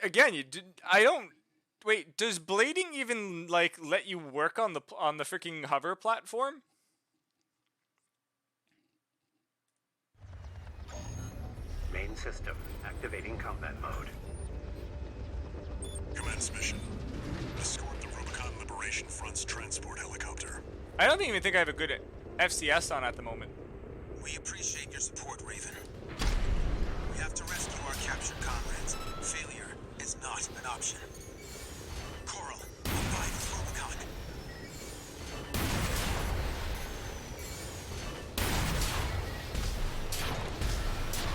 Again, I don't. Wait, does blading even like let you work on the freaking hover platform? Main system activating combat mode. Commence mission. Escort the Rubicon Liberation Front's transport helicopter. I don't even think I have a good FCS on at the moment. We appreciate your support, Raven. We have to rescue our captured comrades. Failure is not an option. Coral, abide with Rubicon.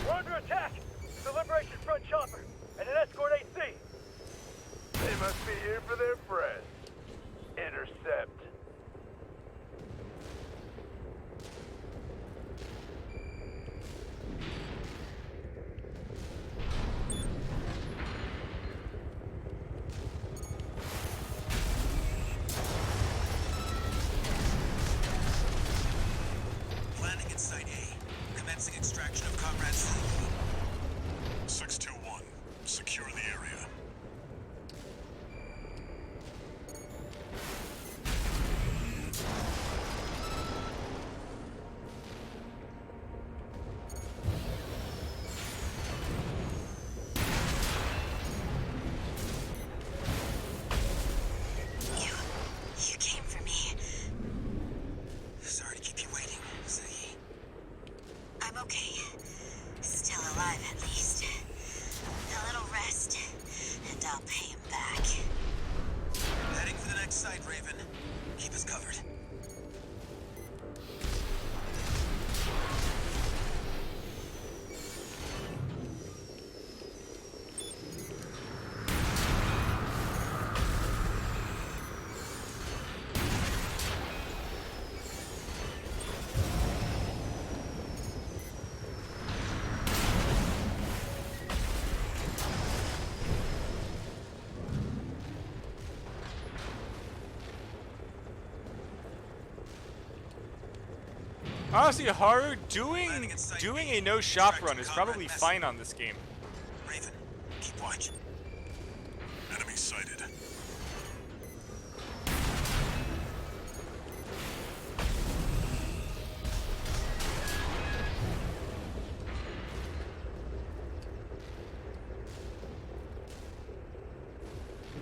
We're under attack! The Liberation Front chopper and an escort AC! They must be here for their friends. Intercept. Landing at Site A. Commencing extraction of Comrade C. 621. Secure the area. You came for me. Sorry to keep you waiting, Ziggy. I'm okay. Still alive, at least. A little rest, and I'll pay him back. Heading for the next site, Raven. Keep us covered. Honestly, Haru doing a no shop run is probably fine on this game. Raven, keep watch. Enemy sighted.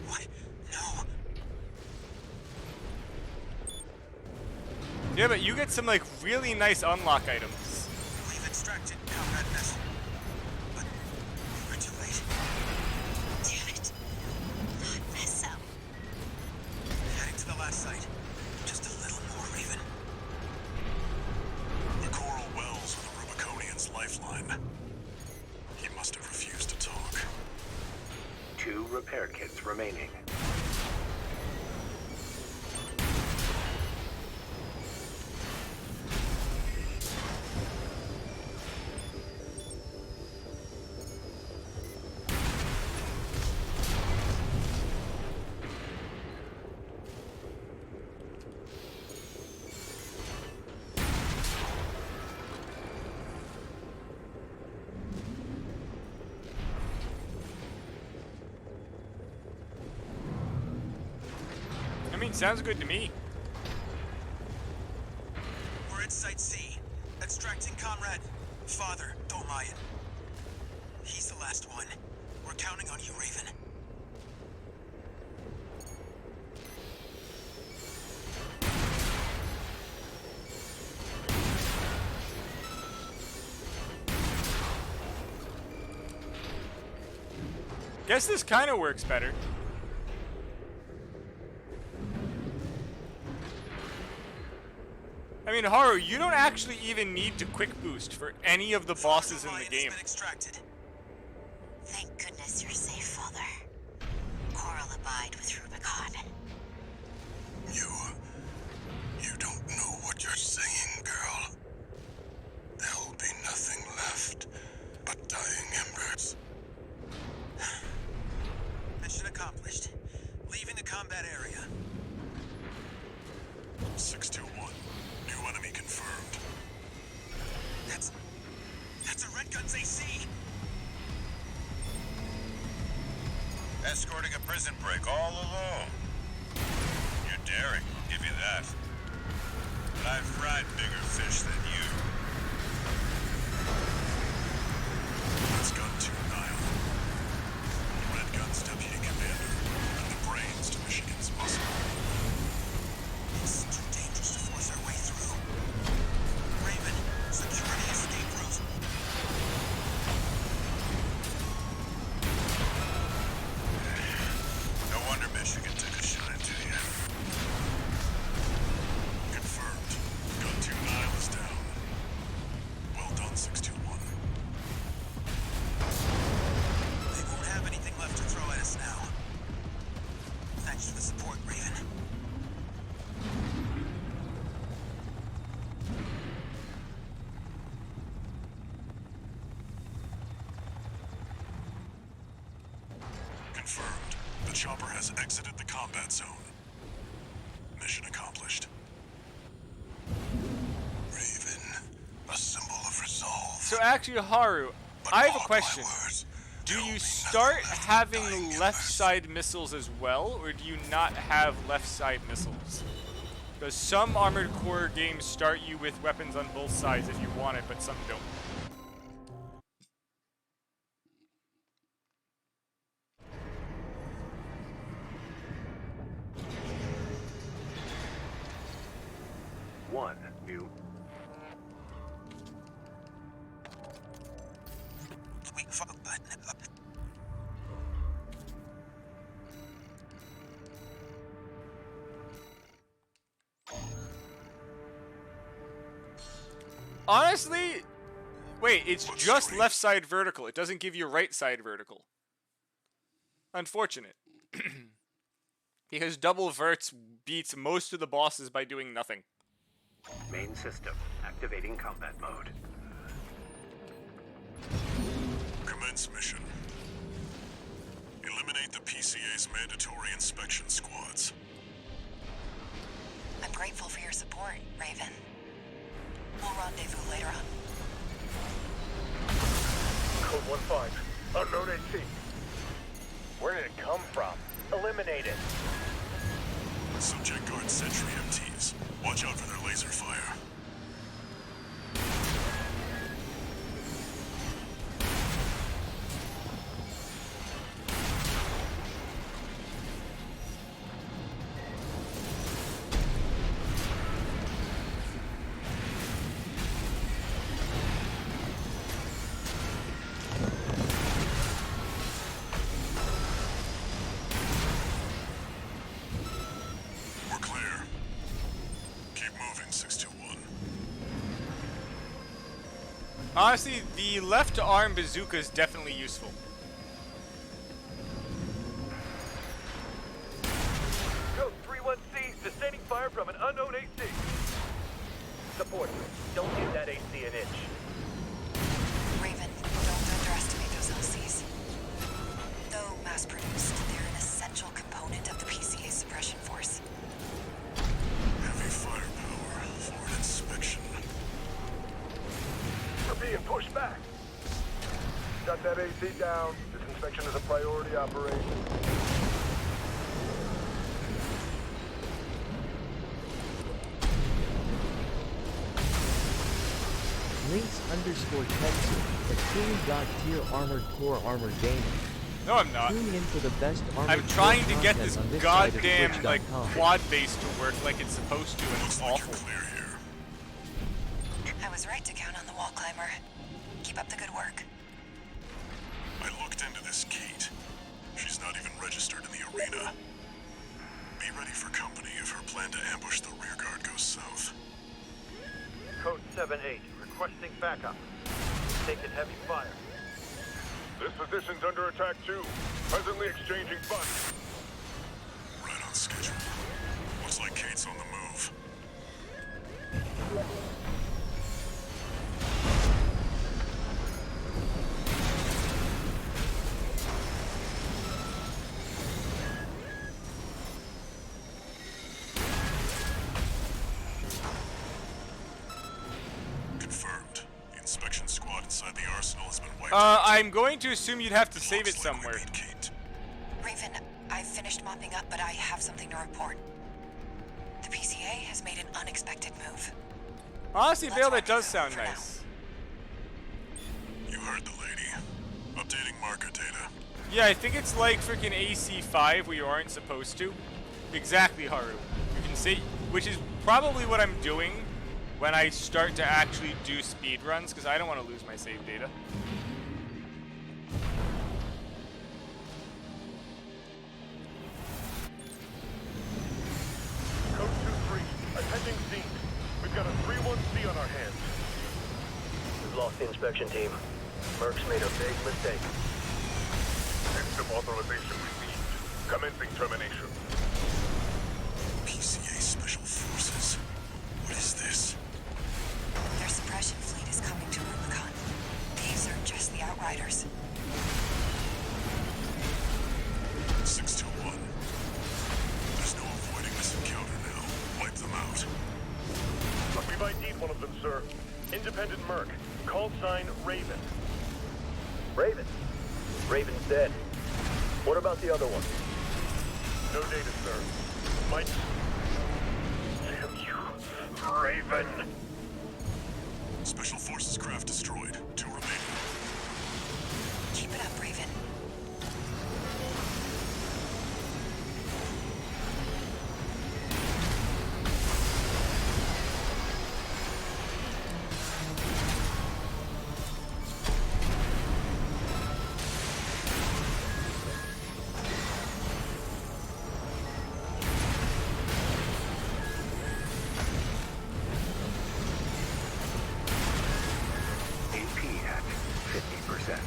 What? No. Yeah, but you get some like really nice unlock items. We've extracted Comrade vessel. But we're too late. Damn it. Not vessel. Heading to the last site. Just a little more, Raven. The coral wells are the Rubiconian's lifeline. He must have refused to talk. 2 repair kits remaining. I mean, sounds good to me. We're at Site C. Extracting Comrade Father Domayan. He's the last one. We're counting on you, Raven. Guess this kind of works better. I mean, Haru, you don't actually even need to quick boost for any of the bosses in the Domayan game. has been extracted. Thank goodness you're safe, Father. Coral abide with Rubicon. You don't know what you're saying, girl. There'll be nothing left but dying embers. Mission accomplished. Leaving the combat area. 621. New enemy confirmed. That's a Red Gun's AC. Escorting a prison break all alone. You're daring, I'll give you that. But I've fried bigger fish than you. That's Gun 2 Nile. Red Gun's deputy commander, and the brains to Michigan's muscle. It's too dangerous to force our way through. Raven, security escape route. No wonder Michigan took a shine to you. Confirmed. Gun 2 Nile is down. Well done, 621. They won't have anything left to throw at us now. Thanks for the support, Raven. Confirmed. The chopper has exited the combat zone. Mission accomplished. Raven, a symbol of resolve. So actually, Haru, But I have a mark my question. words, Do there'll you be start nothing left but having dying left embers. side missiles as well, or do you not have left side missiles? Because some Armored Core games start you with weapons on both sides if you want it, but some don't. One new. Weak fuck button. Honestly, wait, it's What's just screen? left side vertical. It doesn't give you right side vertical. Unfortunate. Because double verts beats most of the bosses by doing nothing. Main system activating combat mode. Commence mission. Eliminate the PCA's mandatory inspection squads. I'm grateful for your support, Raven. We'll rendezvous later on. Code 1-5. Unknown AC. Where did it come from? Eliminate it. Subject guard sentry MTs. Watch out for their laser fire. We're clear. Keep moving, 621. Honestly, the left arm bazooka is definitely useful. Code 31C. Sustaining fire from an unknown AC. Support. Don't give that AC an inch. Raven, don't underestimate those LCs. Though mass-produced, they're an essential component of the PCA suppression force. Heavy firepower for an inspection. We're being pushed back. Shut that AC down. This inspection is a priority operation. Links_Tetsu, a truly god-tier Armored Core armor gamer. No, I'm not. Tune in for the best Armored I'm Core trying to get content this on this side of goddamn, like, Twitch.com. quad base to work like it's supposed to, and Looks it's like you're awful. clear here. I was right to count on the wall climber. Keep up the good work. I looked into this Kate. She's not even registered in the arena. Be ready for company if her plan to ambush the rear guard goes south. Code 7-8. Requesting backup. Taking heavy fire. This position's under attack too. Presently exchanging fire. Right on schedule. Looks like Kate's on the move. the arsenal has been wiped. I'm going to assume you'd have to save it Looks like we somewhere. beat Kate. Raven, I've finished mopping up, but I have something to report. The PCA has made an unexpected move. Honestly, Let's Vale, wrap that does it up sound for now. nice. You heard the lady. Updating marker data. Yeah, I think it's like freaking AC5 where you aren't supposed to. Exactly, Haru. You can see, which is probably what I'm doing when I start to actually do speed runs, because I don't want to lose my save data. Code 2-3, attending scene. We've got a 3-1C on our hands. We've lost the inspection team. Merck's made a big mistake. System authorization received. Commencing termination. PCA Special Forces. What is this? Their suppression fleet is coming to Rubicon. These are just the Outriders. 621. There's no avoiding this encounter now. Wipe them out. We've ID'd one of them, sir. Independent Merc. Call sign Raven. Raven? Raven's dead. What about the other one? No data, sir. Might... Damn you, Raven! Special Forces craft destroyed. 2 remaining. Keep it up, Raven. AP at 50%.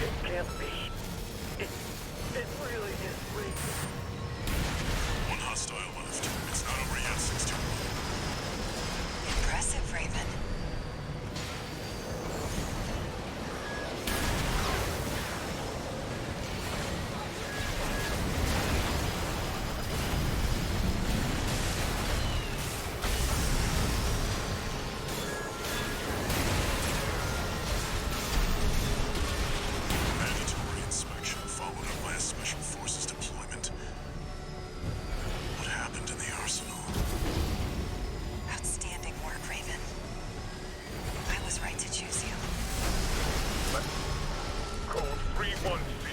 It can't be. It really is Raven. 1 hostile left. It's not over yet, 621. Impressive, Raven. Mandatory inspection followed up by a Special Forces deployment. What happened in the arsenal? Outstanding work, Raven. I was right to choose you. Code 3-1C.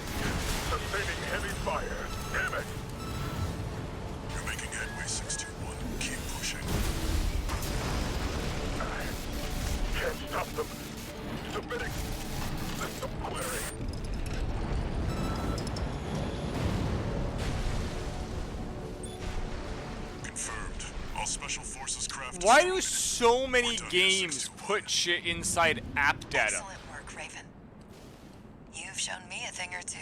Sustaining heavy fire. Damn it! You're making headway, 621. Keep pushing. I can't stop them. Submitting system query. Confirmed. All Special Forces craft Why do destroyed. so many We're done, games 621. put shit inside app data? Excellent work, Raven. You've shown me a thing or two.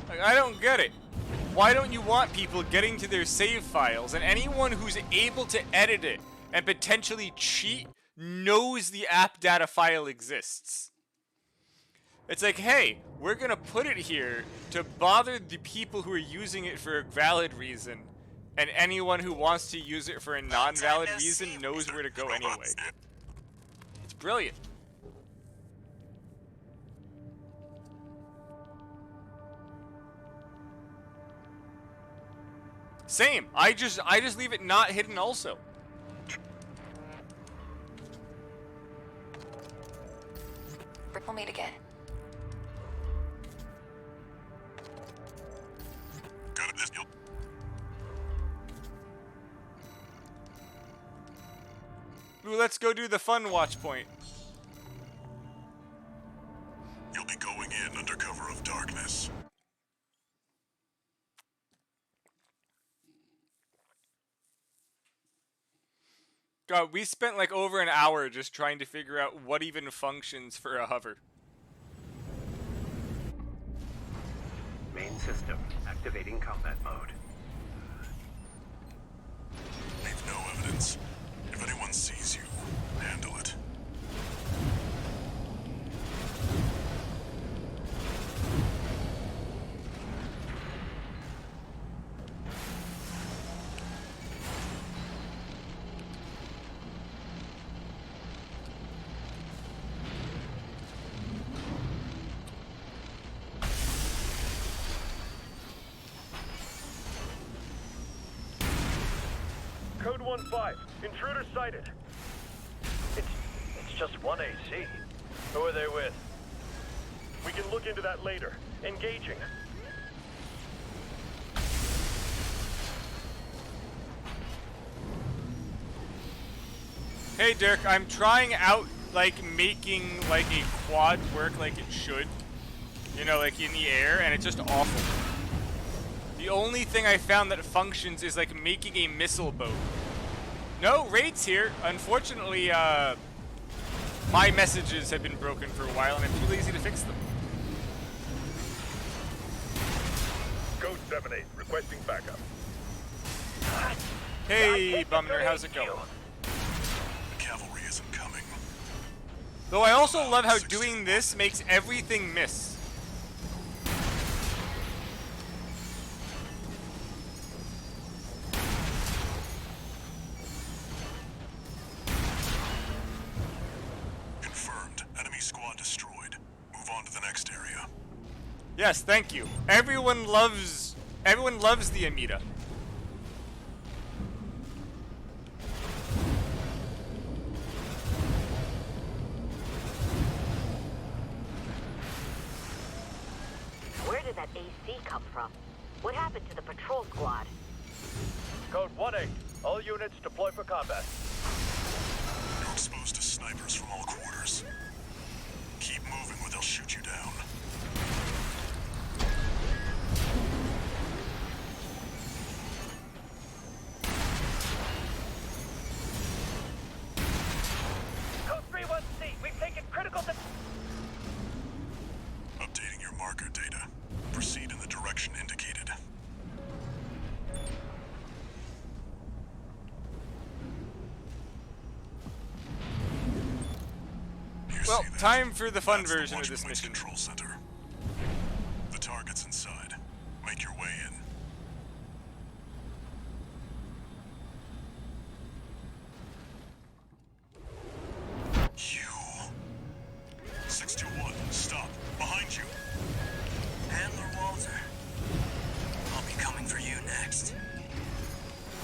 Like, I don't get it. Why don't you want people getting to their save files, and anyone who's able to edit it and potentially cheat knows the app data file exists? It's like, hey, we're gonna put it here to bother the people who are using it for a valid reason, and anyone who wants to use it for a non-valid reason knows where to go anyway. It's brilliant. Same. I just leave it not hidden also. We'll meet again. Got it. Ooh, let's go do the fun watch point. You'll be going in under cover of darkness. God, we spent like over an hour just trying to figure out what even functions for a hover. Main system activating combat mode. Leave no evidence. If anyone sees you, handle it. 615. Intruder sighted. It's just one AC. Who are they with? We can look into that later. Engaging. Hey Derk, I'm trying out like making like a quad work like it should. You know, like in the air, and it's just awful. The only thing I found that functions is like making a missile boat. No, Raid's here. Unfortunately, my messages have been broken for a while and I'm too lazy to fix them. Code 7-8, requesting backup. Hey, Bumner, how's it going? The cavalry isn't coming. Though I also love how doing this makes everything miss. Confirmed. Enemy squad destroyed. Move on to the next area. Yes, thank you. Everyone loves the Amida. Where did that AC come from? What happened to the patrol squad? Code 1-8. All units deploy for combat. You're exposed to snipers from all quarters. Keep moving or they'll shoot you down. Code 3-1C. We've taken critical. Updating your marker data. Proceed in the direction indicated. Well, See that? time for the fun That's the version of launch this point's mission. Control center. The target's inside. Make your way in. You. 621, stop. Behind you. Handler Walter. I'll be coming for you next.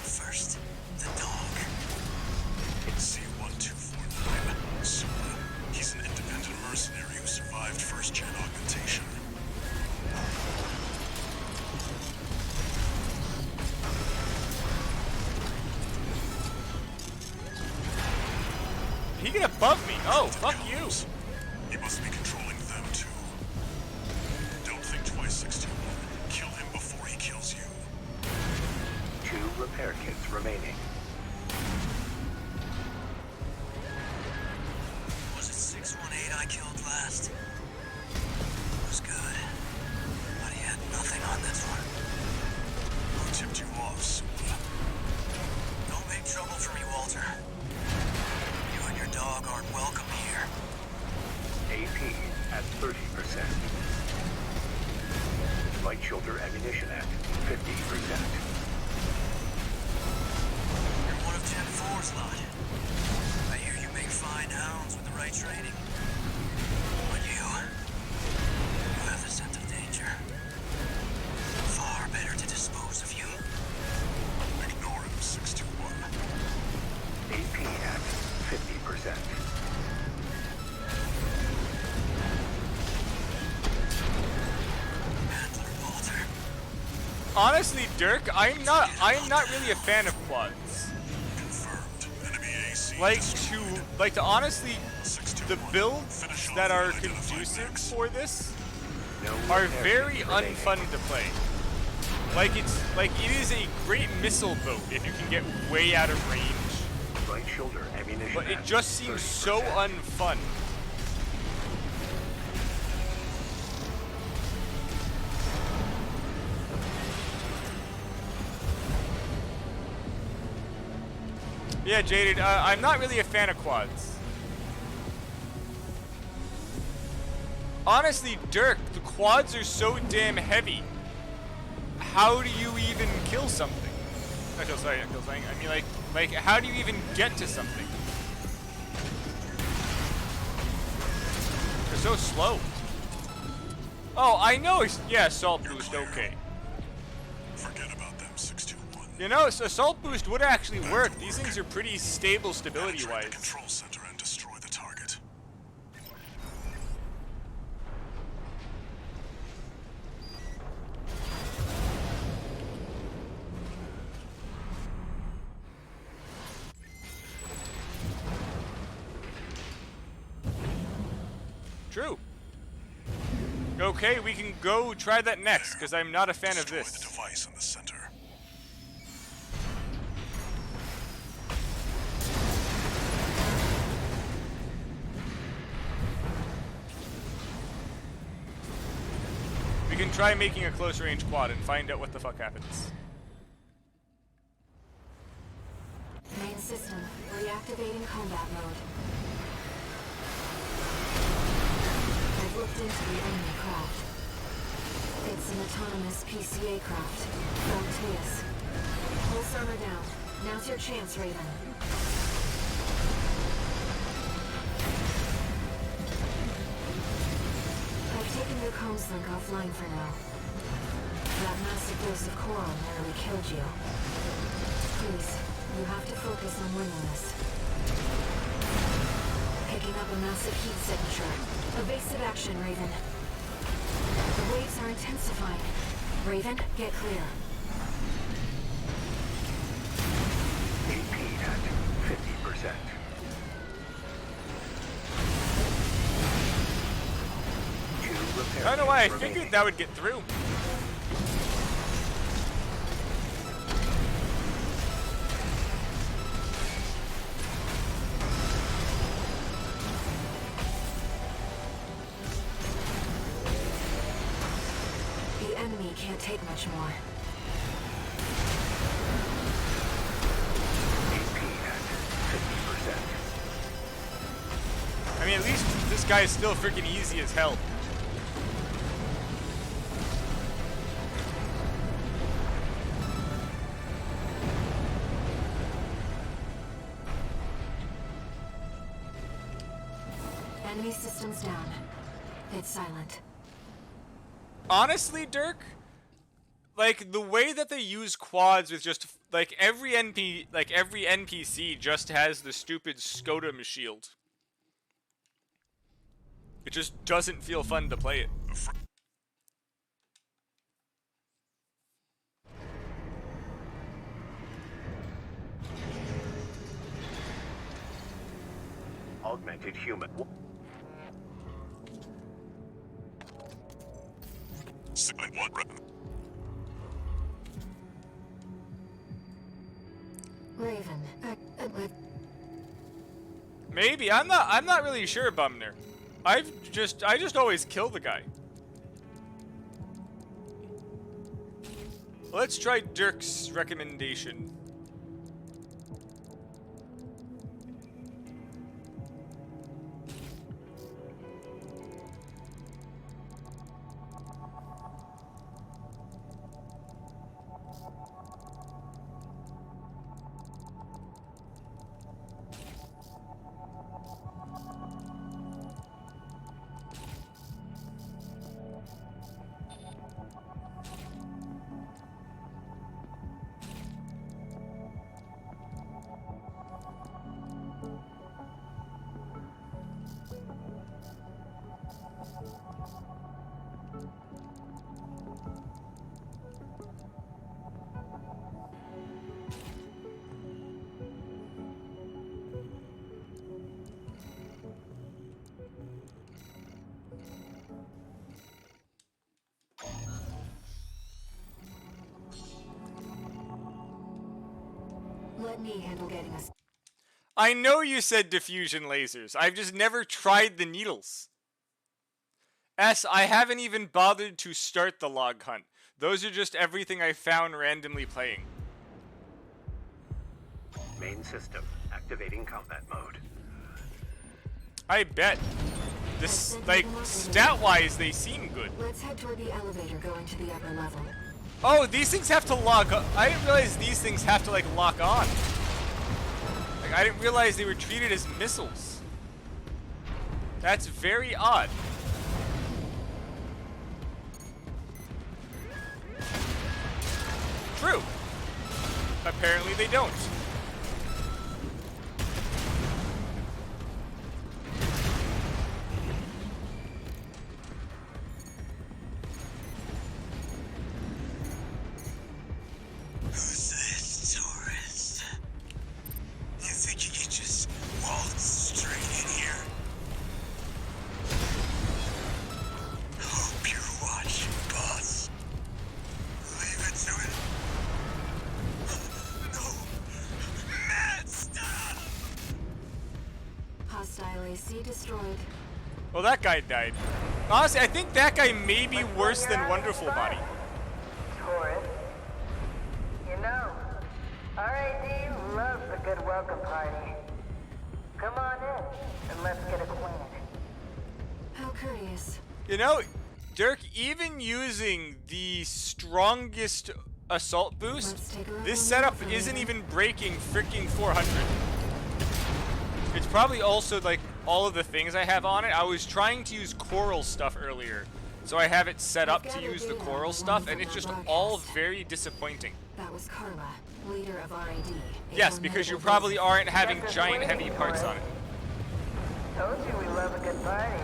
First, the dog. C1249. Sula. He's an independent mercenary who survived first-gen augmentation. He get above me. Oh, fuck you. He must be controlling them too. Don't think twice, 621. Kill him before he kills you. 2 repair kits remaining. Was it 618 I killed last? It was good. But he had nothing on this one. Who tipped you off, Sula? Don't make trouble for me, Walter. You and your dog aren't welcome here. AP at 30%. Light shoulder ammunition at 50%. You're one of 10-4's lot. I hear you make fine hounds with the right training. But you have the sense of danger. Far better to dispose of you. Ignore him, 621. AP at 50%. Handler Walter. Honestly, Derk, I'm not really a fan of quads. Confirmed. Enemy AC Like to honestly, the 621. builds Finish off that the are unidentified conducive mechs. for this No are repair very kits remaining. unfun to play. It is a great missile boat if you can get way out of range, Right shoulder ammunition but it at just seems 30%. so unfun. Yeah, Jaded, I'm not really a fan of quads. Honestly, Derk, the quads are so damn heavy. How do you even kill something? Not kill something. I mean, like, how do you even get to something? They're so slow. Oh, I know. Yeah, salt boost. Okay. Forget about them, 621. You know, assault boost would actually work. These things are pretty stable Penetrate the stability-wise. control center and destroy the target. True. Okay, we can go try that next, because I'm not a fan of Destroy this. the device in the center. We can try making a close range quad and find out what the fuck happens. Main system, reactivating combat mode. I've looked into the enemy craft. It's an autonomous PCA craft. Frontiers. Pulse armor down. Now's your chance, Raven. I've taken your comms link offline for now. That massive dose of coral nearly killed you. Please, you have to focus on winning this. Picking up a massive heat signature. Evasive action, Raven. The waves are intensifying. Raven, get clear. AP at 50%. I don't know why I figured that would get through. The enemy can't take much more. AP at 50%. I mean, at least this guy is still freaking easy as hell. Enemy systems down. It's silent. Honestly, Derk, like the way that they use quads with just like every NPC just has the stupid Scotum shield. It just doesn't feel fun to play it. Augmented human. Sign one rep. Raven, Maybe I'm not really sure, Bumner. I just always kill the guy. Let's try Dirk's recommendation. let me handle getting us. I know you said diffusion lasers. I've just never tried the needles. S, I haven't even bothered to start the log hunt. Those are just everything I found randomly playing. Main system activating combat mode. I bet. This, like, stat-wise, they seem good. Let's head toward the elevator going to the upper level. Oh, these things have to lock up. I didn't realize these things have to, like, lock on. Like, I didn't realize they were treated as missiles. That's very odd. True. apparently they don't. Who's this, tourist? You think you can just waltz straight in here? Hope you're watching, boss. Leave it to it. No. Mad stuff! Hostile AC destroyed. Well, that guy died. Honestly, I think that guy may be worse than Wonderful Body. Tourist. You know, RAD loves a good welcome party. Come on in, and let's get acquainted. How courteous. You know, Derk, even using the strongest assault boost, this setup isn't even breaking freaking 400. It's probably also like all of the things I have on it. I was trying to use coral stuff earlier, so I have it set up to use the coral stuff, and it's just all very disappointing. That was Carla, leader of RAD. Yes, because you probably aren't having giant heavy parts on it. Told you we love a good party.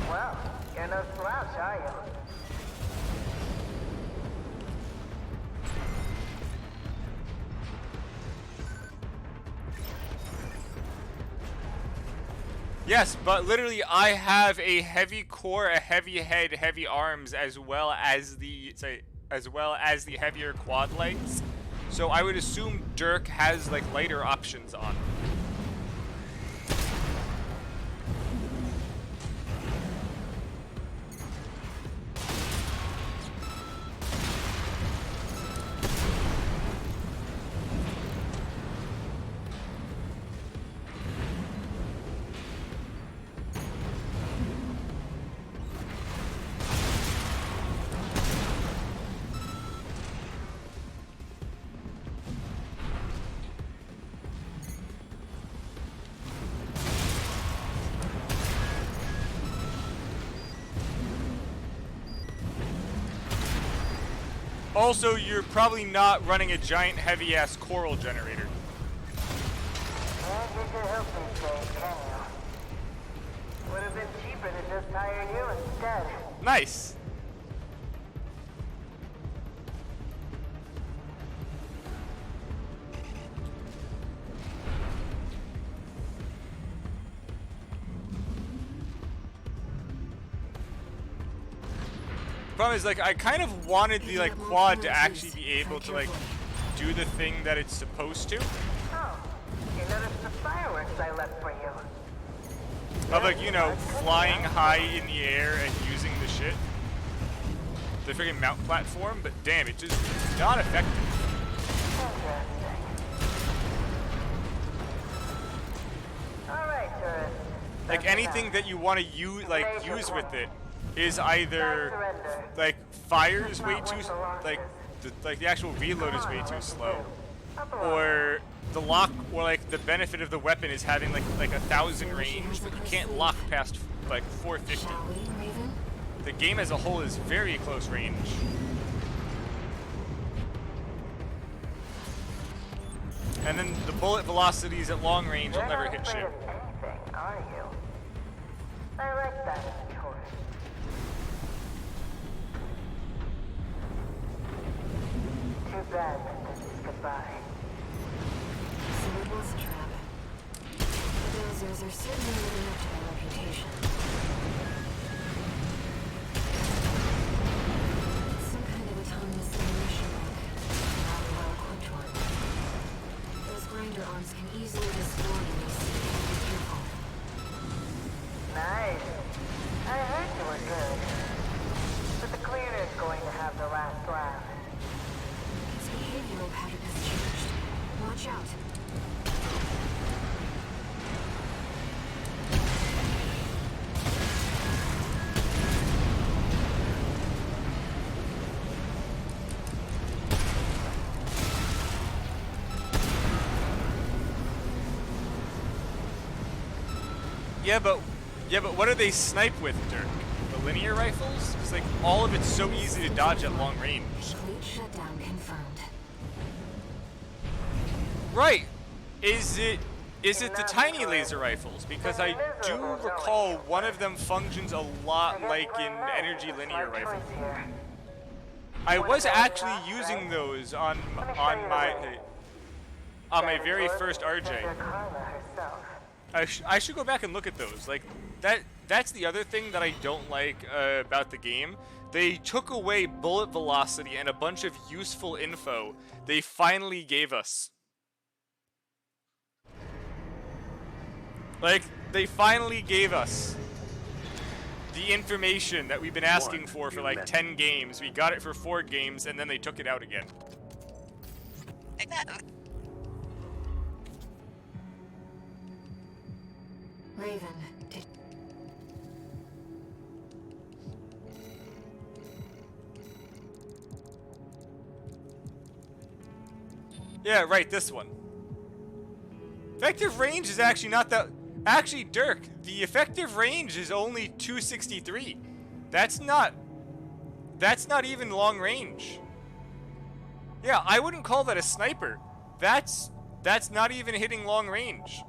Well, you're no slouch, are you? Yes, but literally I have a heavy core, a heavy head, heavy arms, as well as the heavier quad legs. So I would assume Derk has like lighter options on. Also, you're probably not running a giant heavy-ass coral generator. Can't get your help these days, can you? Would have been cheaper to just hire you instead. Nice. Problem is, like, I kind of wanted the like quad to actually be able to like do the thing that it's supposed to. Oh, you noticed the fireworks I left for you. Of like, you know, flying high in the air and using the shit. The freaking mount platform, but damn, it just it's not effective. Alright, tourist. Like anything that you want to use with it is either like fire is way too like the actual reload is way too slow, or the lock, or like the benefit of the weapon is having like 1,000 range, but you can't lock past like 450. The game as a whole is very close range. And then the bullet velocities at long range will never hit shit. Anything, are you? I like that, tourist. Too bad that this is goodbye. So it was a trap. The Dozers are certainly living up to their reputation. Some kind of autonomous demolition rig. Not a well-equipped one. Those grinder arms can easily destroy an AC. Be careful. Nice. I heard you were good. But the cleaner's going to have the last laugh. Its behavioral pattern has changed. Watch out. Yeah, but what do they snipe with, Derk? The linear rifles, because like all of it's so easy to dodge at long range. Complete shutdown confirmed. Right. Is it the tiny laser rifles? Because I do recall one of them functions a lot like in energy linear rifle. I was actually using those on my very first RJ. I should go back and look at those. Like that's the other thing that I don't like about the game. They took away bullet velocity and a bunch of useful info they finally gave us. Like, they finally gave us the information that we've been asking for like 10 games. We got it for 4 games, and then they took it out again. Raven, Yeah, right, this one. Effective range is actually not that... Actually, Derk, the effective range is only 263. That's not even long range. Yeah, I wouldn't call that a sniper. That's not even hitting long range.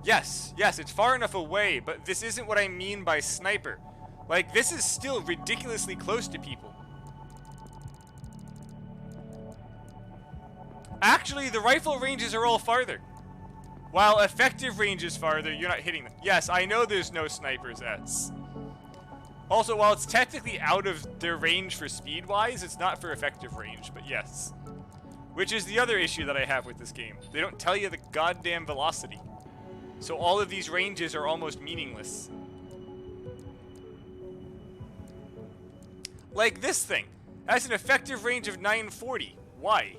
Yes, it's far enough away, but this isn't what I mean by sniper. Like, this is still ridiculously close to people. Actually, the rifle ranges are all farther. While effective range is farther, you're not hitting them. Yes, I know there's no snipers, S. Also, while it's technically out of their range for speed-wise, it's not for effective range, but yes. Which is the other issue that I have with this game. They don't tell you the goddamn velocity. So all of these ranges are almost meaningless. Like this thing. Has an effective range of 940. Why?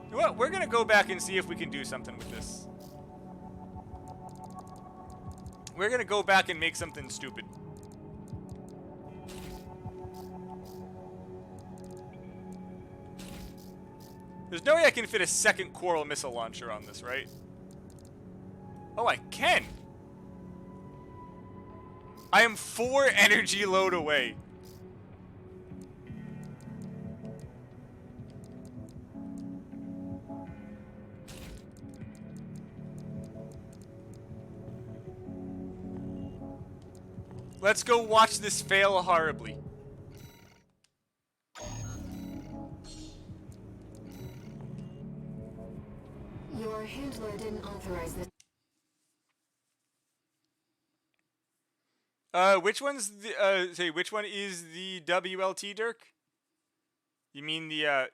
You know what? We're gonna go back and see if we can do something with this. We're gonna go back and make something stupid. There's no way I can fit a second Coral missile launcher on this, right? Oh, I can! I am 4 energy load away. Let's go watch this fail horribly. your handler didn't authorize this. Which one's the, which one is the WLT, Derk? You mean the,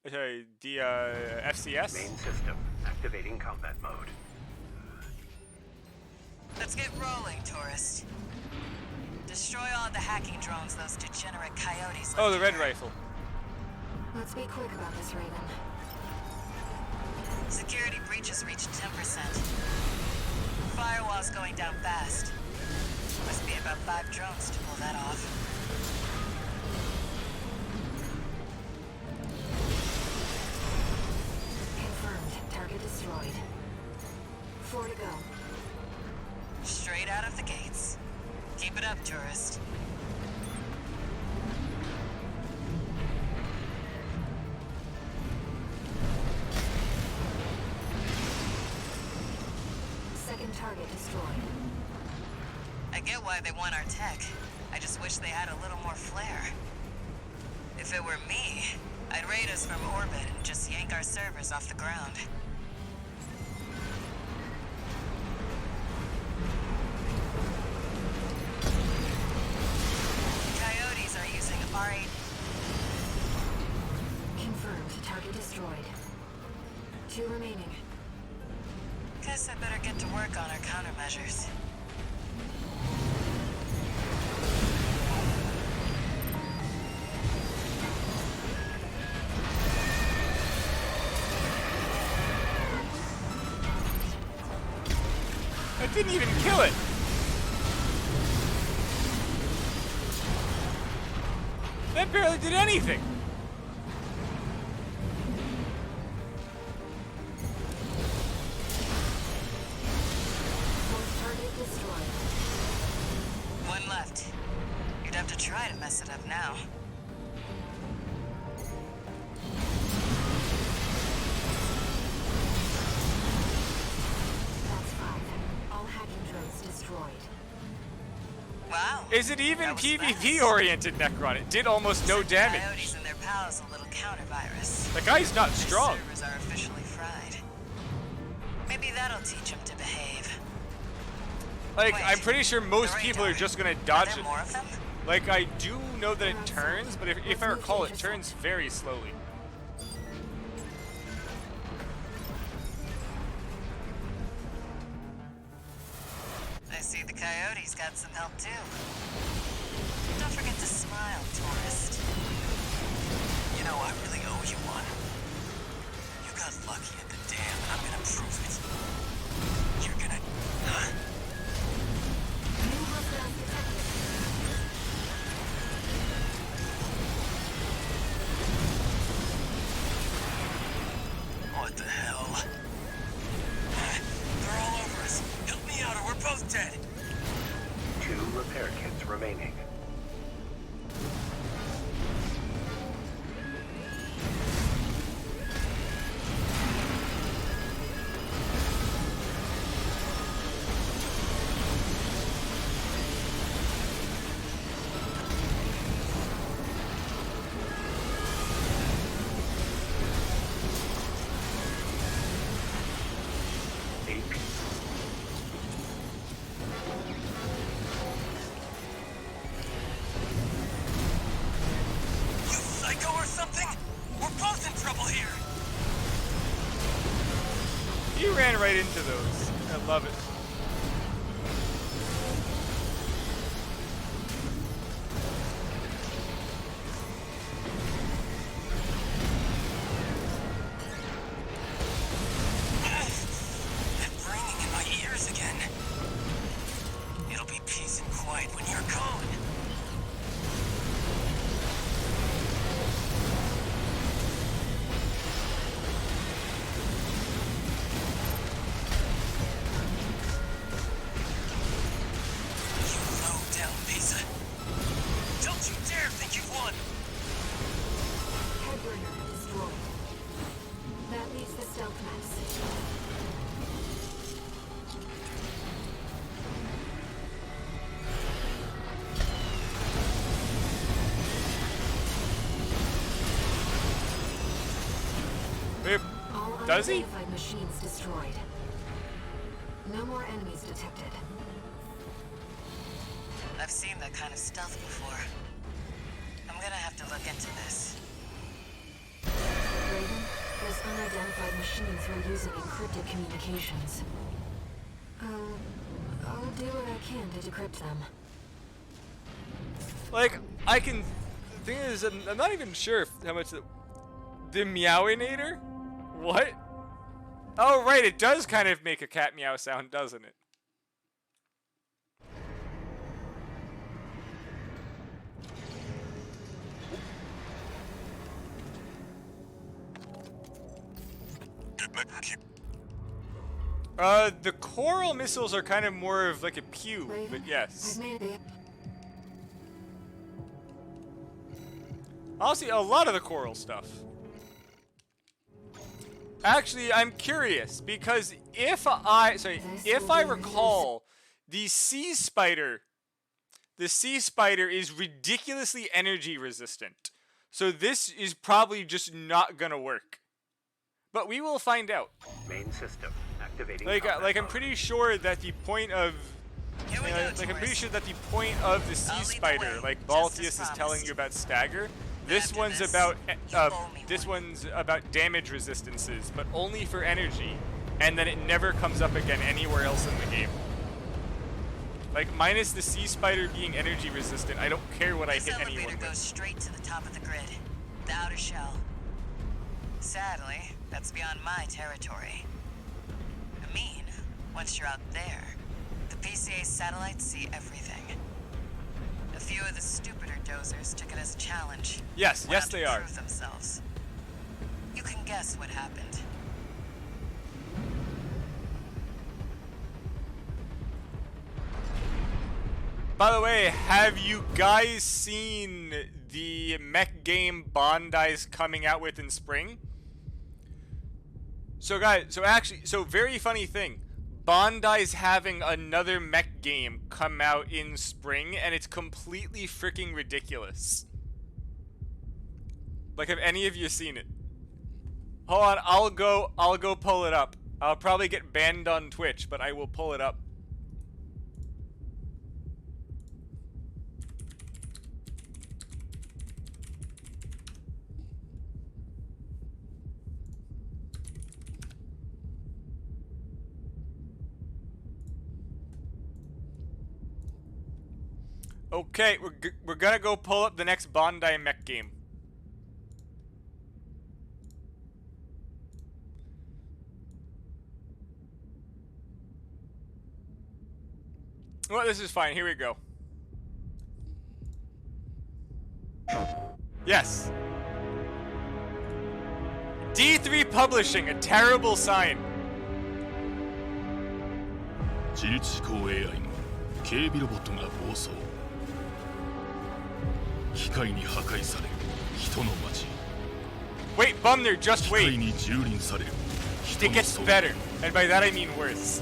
FCS? Main system, activating combat mode. Let's get rolling, tourist. Destroy all the hacking drones those degenerate coyotes left. Oh, the red here. rifle. Let's be quick about this, Raven. Security breaches reached 10%. Firewall's going down fast. Must be about 5 drones to pull that off. Confirmed. Target destroyed. 4 to go. Straight out of the gates. Keep it up, tourist. Second target destroyed. I get why they want our tech. I just wish they had a little more flair. If it were me, I'd raid us from orbit and just yank our servers off the ground. Coyotes are using R8. Confirmed. Target destroyed. 2 remaining. Guess I better get to work on our countermeasures. That didn't even kill it. That barely did anything. Fourth target destroyed. destroyed. Wow. Is it even That was PvP fast. oriented, Necron? It did almost no Sent the damage. Coyotes and their pals a little counter-virus. The guy's not Their strong. servers are officially fried. Maybe that'll teach him to behave. Like, Wait, I'm pretty sure most the people are radar. just gonna Are dodge there it. more of them? Like, I do know that it turns, but if I recall, it turns very slowly. I see the Coyotes got some help too. Don't forget to smile, tourist. You know, I really owe you one. You got lucky at the dam, and I'm gonna prove it. You're gonna... New hostile detected. What the hell? They're all over us. Help me out or we're both dead. 2 repair kits remaining. You psycho or something? We're both in trouble here. He ran right into those. I love it. That ringing in my ears again. It'll be peace and quiet when you're gone. You low-down piece of... Don't you dare think you've won! Headburner destroyed. That leaves the stealth maps. Wait, All does he? unidentified machines destroyed. No more enemies detected. I've seen that kind of stealth before. I'm gonna have to look into this. Raven, those unidentified machines were using encrypted communications. I'll do what I can to decrypt them. Like, I can... The thing is, I'm not even sure how much the Meowinator? What? Oh, right, it does kind of make a cat meow sound, doesn't it? The coral missiles are kind of more of like a pew, Raven, but yes. I've made it. Honestly, a lot of the coral stuff. Actually, I'm curious because if I recall, the sea spider is ridiculously energy resistant. So this is probably just not gonna work. But we will find out. Main system activating. Like combat I'm mode. pretty sure that the point of Here we go, like I'm pretty tourist. sure that the point of the sea I'll lead the spider, way, like just Baltius as is telling promised. you about stagger. This After one's this, about you owe me this one. one's about damage resistances, but only for energy, and then it never comes up again anywhere else in the game. Like minus the sea spider being energy resistant, I don't care what I This hit elevator anyone goes with. straight to the top of the grid, the outer shell. Sadly, that's beyond my territory. I mean, once you're out there, the PCA satellites see everything. A few of the stupider dozers took it as a challenge. Yes, went yes out to they are. prove themselves. You can guess what happened. By the way, have you guys seen the mech game Bondi's coming out with in spring? So guys, so very funny thing. Bandai's having another mech game come out in spring, and it's completely freaking ridiculous. Like, have any of you seen it? Hold on, I'll go pull it up. I'll probably get banned on Twitch, but I will pull it up. Okay, we're gonna go pull up the next Bandai mech game. Well, this is fine. Here we go. Yes. D3 Publishing, a terrible sign. 自律思考 AI の警備ロボットが暴走。機械に破壊される人の街。 Wait, Bumner, just 機械 wait. に蹂躙される人 It の gets 騒 better, and by that I mean worse.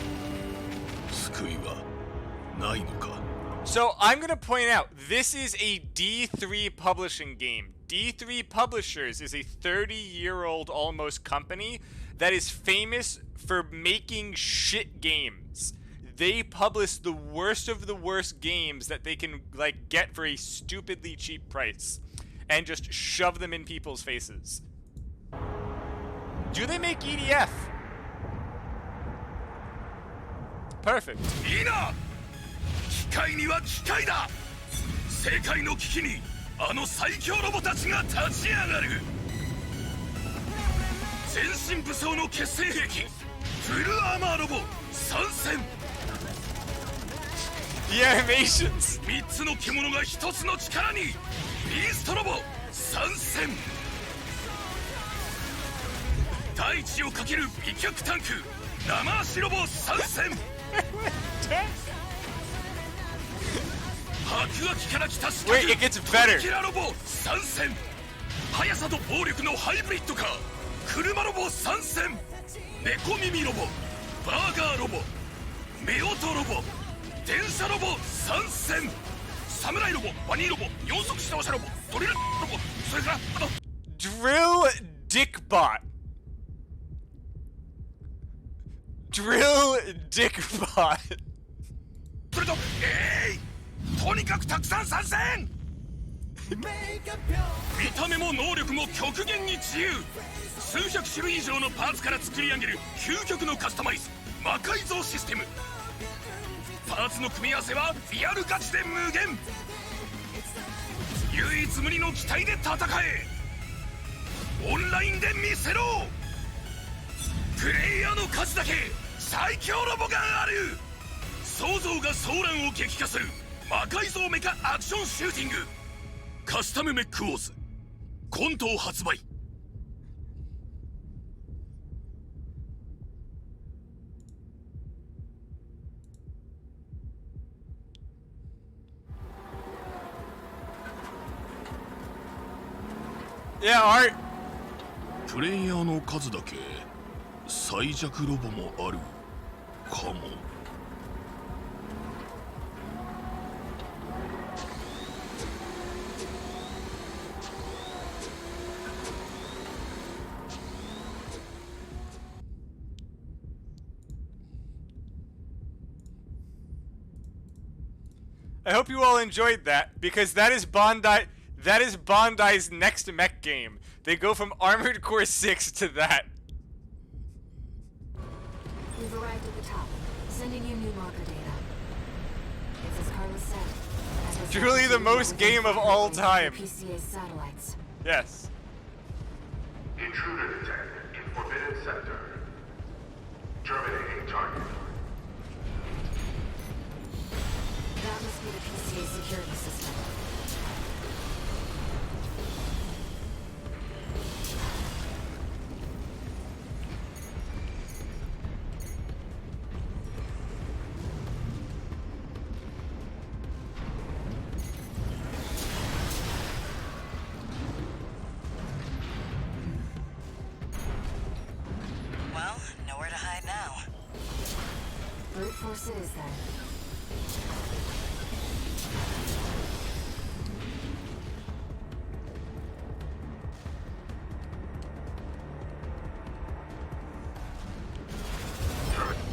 救いはないのか。 So I'm gonna point out, this is a D3 publishing game. D3 Publishers is a 30-year-old almost company that is famous for making shit games. They publish the worst of the worst games that they can like get for a stupidly cheap price and just shove them in people's faces. Do they make EDF? Perfect. いいな！機械には機械だ！世界の危機にあの最強ロボたちが立ち上がる！全身武装の決戦兵器フルアーマーロボ参戦！ The animations! 3つの獣が1つの力にビーストロボ参戦！大地をかける美脚タンク生足ロボ参戦！白亜紀から来たスタッ Wait, it gets better. キラロボ参戦！速さと暴力のハイブリッドカー車ロボ参戦！猫耳ロボバーガーロボ夫婦ロボ電車ロボ参戦！侍ロボバニーロボ四足自動車ロボドリルロボそれからあと Drill Dickbot. Drill Dickbot. それととにかくたくさん参戦！見た目も能力も極限に自由数百種類以上のパーツから作り上げる究極のカスタマイズ魔改造システムパーツの組み合わせはリアルガチで無限唯一無二の機体で戦えオンラインで見せろプレイヤーの数だけ最強ロボがある創造が騒乱を激化する魔改造メカアクションシューティングカスタムメックウォーズコントを発売Yeah, Art. プレイヤーの数だけ最弱ロボもあるかも。I hope you all enjoyed that, because that is Bandai's next mech game. They go from Armored Core 6 to that. We've arrived at the top, sending you new marker data. It's as Carlos said. as Truly the most game of all time. PCA satellites. Yes. Intruder detected in Forbidden Sector. Terminating target. That must be the PCA security system. Well, nowhere to hide now. course it is then.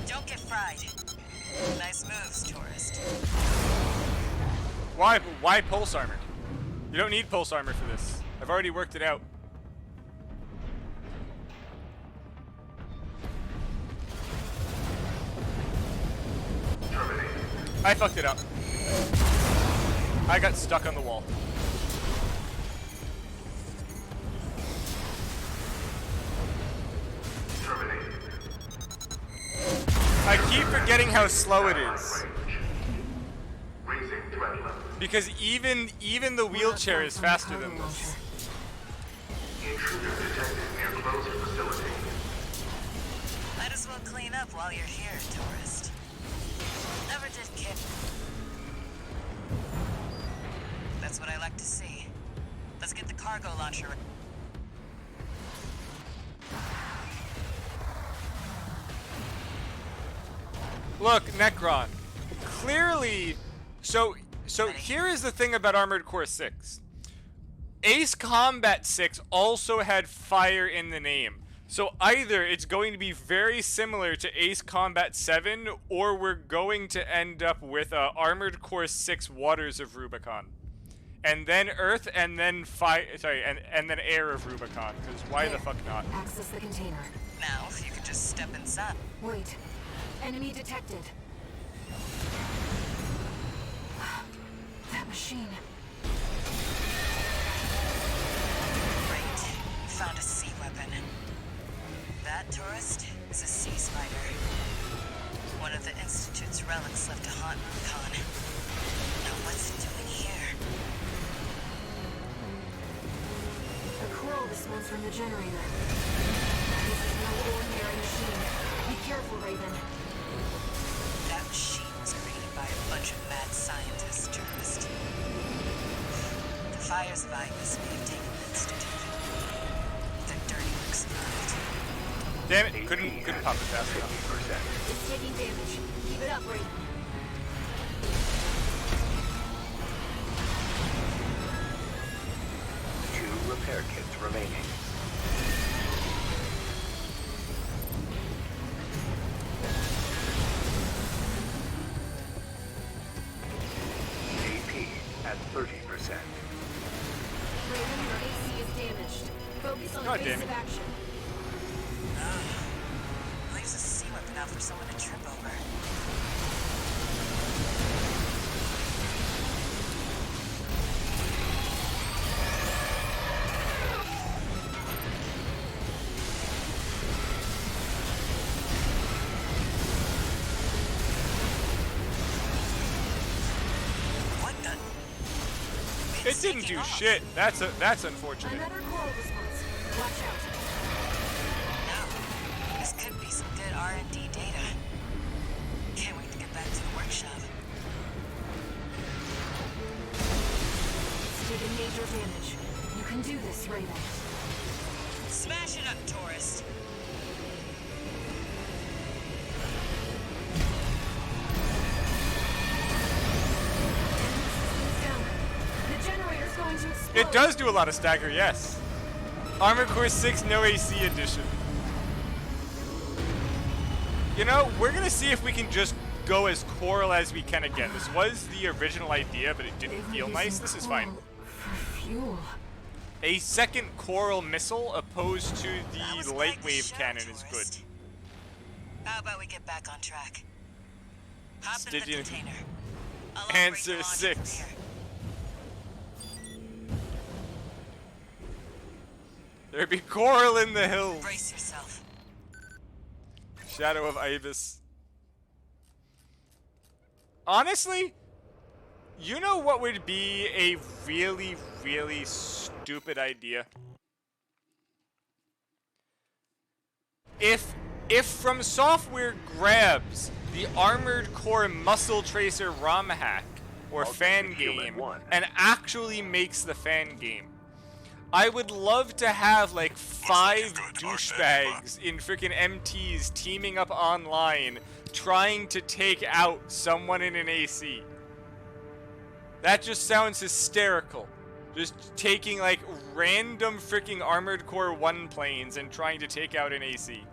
Don't get fried. Nice moves, tourist. Why pulse armor? You don't need pulse armor for this. I've already worked it out. I fucked it up. I got stuck on the wall. I keep forgetting how slow it is. Because even the wheelchair is faster than this. Might as well clean up while you're here, tourist. Never did kid. That's what I like to see. Let's get the cargo launcher. Look, Necron. Clearly, so here is the thing about Armored Core 6. Ace Combat 6 also had fire in the name. So either it's going to be very similar to Ace Combat 7, or we're going to end up with Armored Core 6 Waters of Rubicon. And then Earth, and then fire, sorry, and then Air of Rubicon, because why the fuck not? Access the container. Now, if you could just step inside. Wait. Enemy detected. That machine. Great. Found a sea weapon. That tourist is a sea spider. One of the Institute's relics left to haunt Rubicon. Now what's it doing here? The coral response from the generator. This is no ordinary machine. Be careful, Raven. That machine was created by a bunch of mad scientists, tourist. The fires of Ibis may have taken the Institute. The dirty work survived. Damn it, couldn't pop it fast enough. It's taking damage. Keep it up, Raven. Two repair kits remaining. AP at 30%. Raven, your AC is damaged. Focus on God damn evasive it. action. Leaves a sea weapon out for someone to trip over. What the? It didn't do shit. That's unfortunate. Another coral response. Watch out. No. This could be some good R&D data. Can't wait to get back to the workshop. It's taking major damage. You can do this, Raven. Smash it up, tourist. Down. The generator's going to explode. It does do a lot of stagger, yes. Armored Core 6 No AC Edition. You know, we're gonna see if we can just go as coral as we can again. This was the original idea, but it didn't feel nice. This is fine. For fuel. A second coral missile opposed to That was the quite light the wave show, cannon is good. tourist. How about we get back on track? Hop in the Did you- container. I'll operate Answer the launcher 6. from here. There be coral in the hills. Brace yourself. Shadow of Ibis. Honestly, you know what would be a really, really stupid idea? If From Software grabs the Armored Core Muscle Tracer ROM hack or fan game and actually makes the fan game, I would love to have like 5 douchebags in freaking MTs teaming up online trying to take out someone in an AC. That just sounds hysterical. Just taking like random freaking Armored Core 1 planes and trying to take out an AC.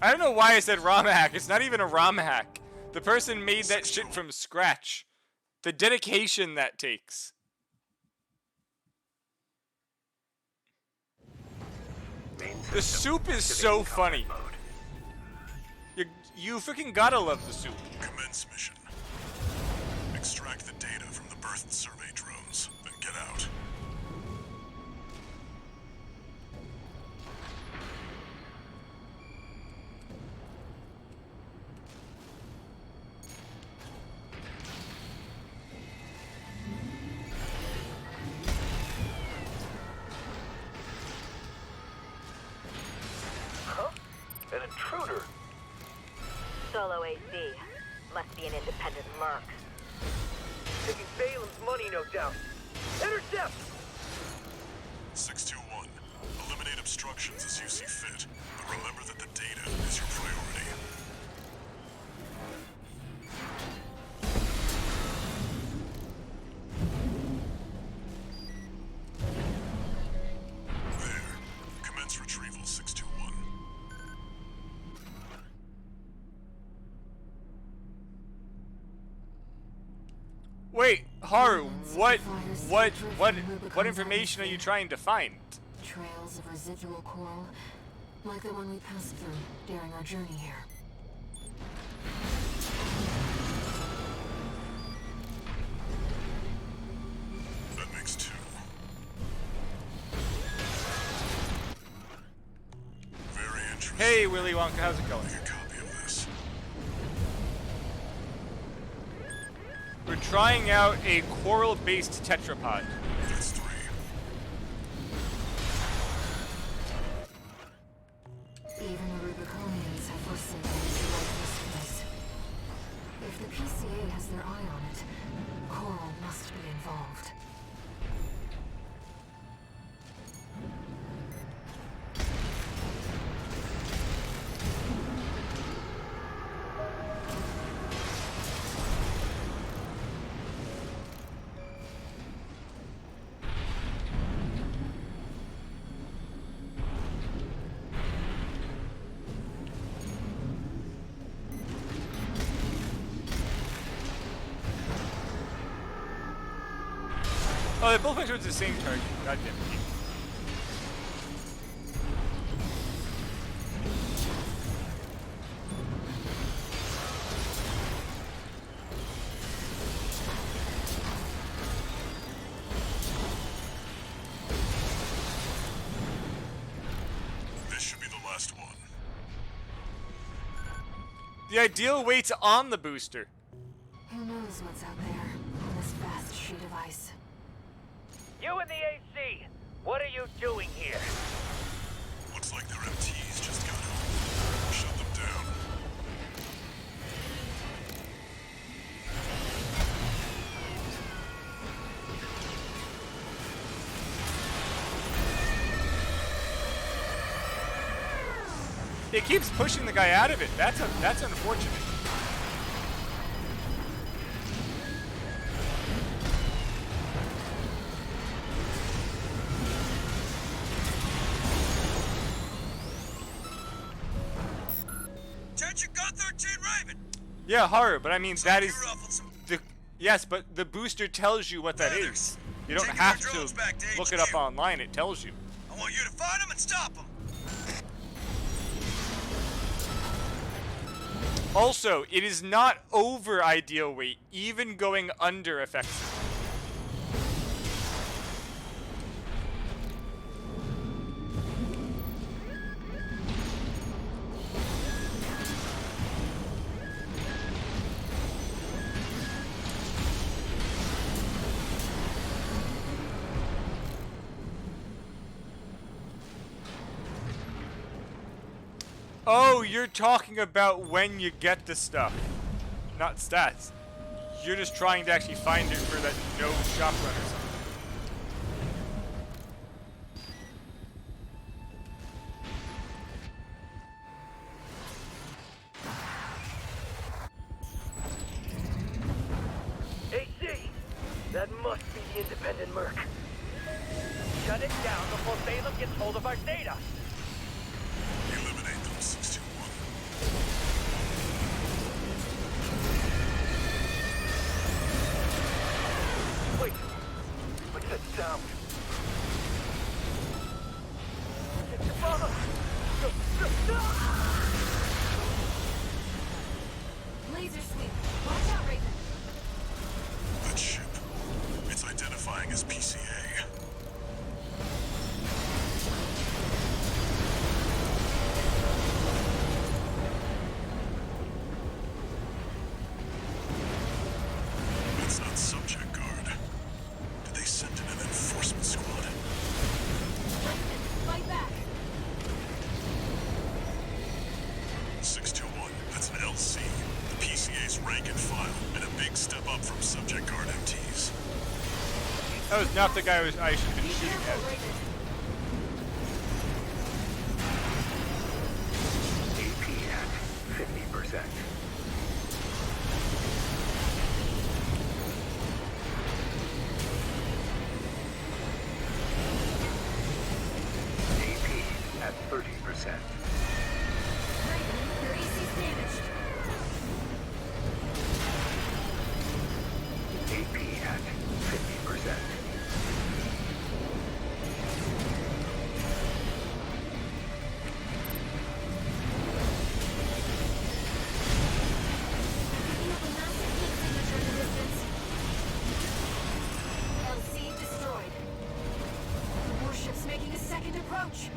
I don't know why I said ROM hack. It's not even a ROM hack. The person made that shit from scratch. The dedication that takes. The soup is so funny. You freaking gotta love the soup. Commence mission. Extract the data from the birth survey drones, then get out. An intruder. Solo AC. Must be an independent merc. Taking Balem's money, no doubt. Intercept! 621. Eliminate obstructions as you see fit, but remember that the data is your priority. There. Commence retrieval 621. Wait, Haru, what information are you trying to find? Trails of residual coral, like the one we passed through during our journey here. That makes 2. Very interesting. Hey, Willy Wonka, how's it going? Make a copy of this. We're trying out a coral-based tetrapod. That's 3. Even the Rubiconians have forsaken this lifeless place. If the PCA has their eye on it, coral must be involved. Oh, they both went towards the same target. Goddamn it. This should be the last one. The ideal weight's on the booster. Who knows what's out there on this vast sheet of ice? You in the AC! What are you doing here? Looks like their MTs just got home. Shut them down. It keeps pushing the guy out of it. That's unfortunate. Attention, Gun 13 Raven! Yeah, Haru, but I mean So that you're is off on some the yes, but the booster tells you what that is. You don't Taking have our drones to back to look HQ. it up online. It tells you. I want you to find them and stop them. Also, it is not over ideal weight, even going under affects it. Oh, you're talking about when you get the stuff, not stats. You're just trying to actually find it for that no shop run or something. AC! That must be the independent Merc. Shut it down before Balaam gets hold of our data. Eliminate them, 621. Wait, what's that sound? It's the bomber! Laser sweep. Watch out, Raven. That ship. It's identifying as PCA. It's not subject guard. Did they send in an enforcement squad? Raven, fight back. 621, that's an LC. The PCA's rank and file, and a big step up from subject guard MTs. That was not the guy I should have been Be shooting careful, at. Raven. AP at 50%. AP at 30%. Raven, your AC's damaged. AP at 50%. Picking up a massive heat signature in the distance. LC destroyed. Warship's making a second approach.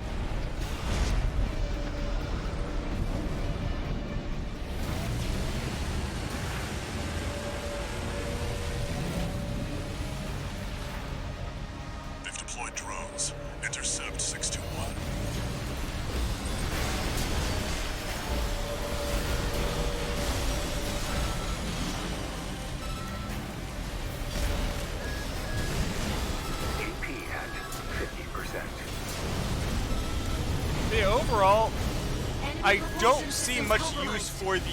They've deployed drones. Intercept 621. AP at 50%. Yeah, overall, Enemy I propulsion don't see systems much compromised. use for the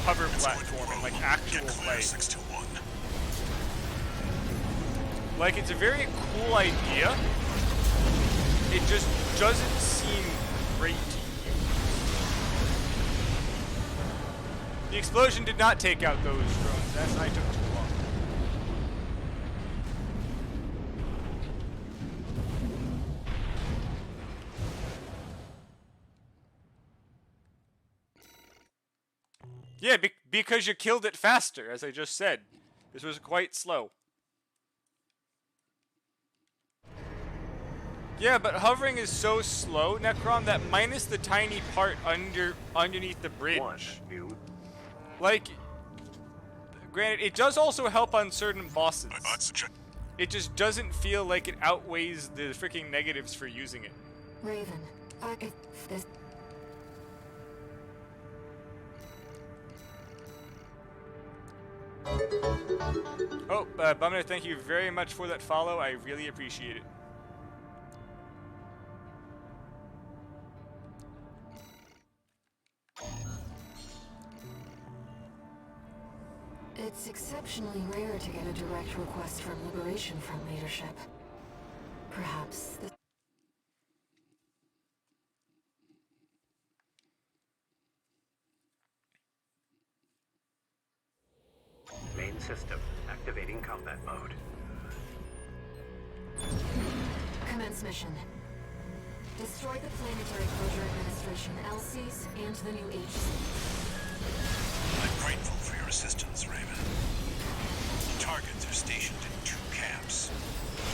hover It's going to platform in like roll. actual Get clear, play. 621. Like, it's a very cool idea. It just doesn't seem great to use. The explosion did not take out those drones. I took too long. Yeah, because you killed it faster, as I just said. This was quite slow. Yeah, but hovering is so slow, Necron, that minus the tiny part underneath the bridge. One new. Like, granted, it does also help on certain bosses. I'd suggest. It just doesn't feel like it outweighs the freaking negatives for using it. Raven, this. Oh, Bumner, thank you very much for that follow. I really appreciate it. It's exceptionally rare to get a direct request from Liberation Front leadership. Perhaps the Main system activating combat mode. commence mission. Destroy the Planetary Closure Administration LCs and the new HC. I'm grateful for your assistance, Raven. Targets are stationed in 2 camps.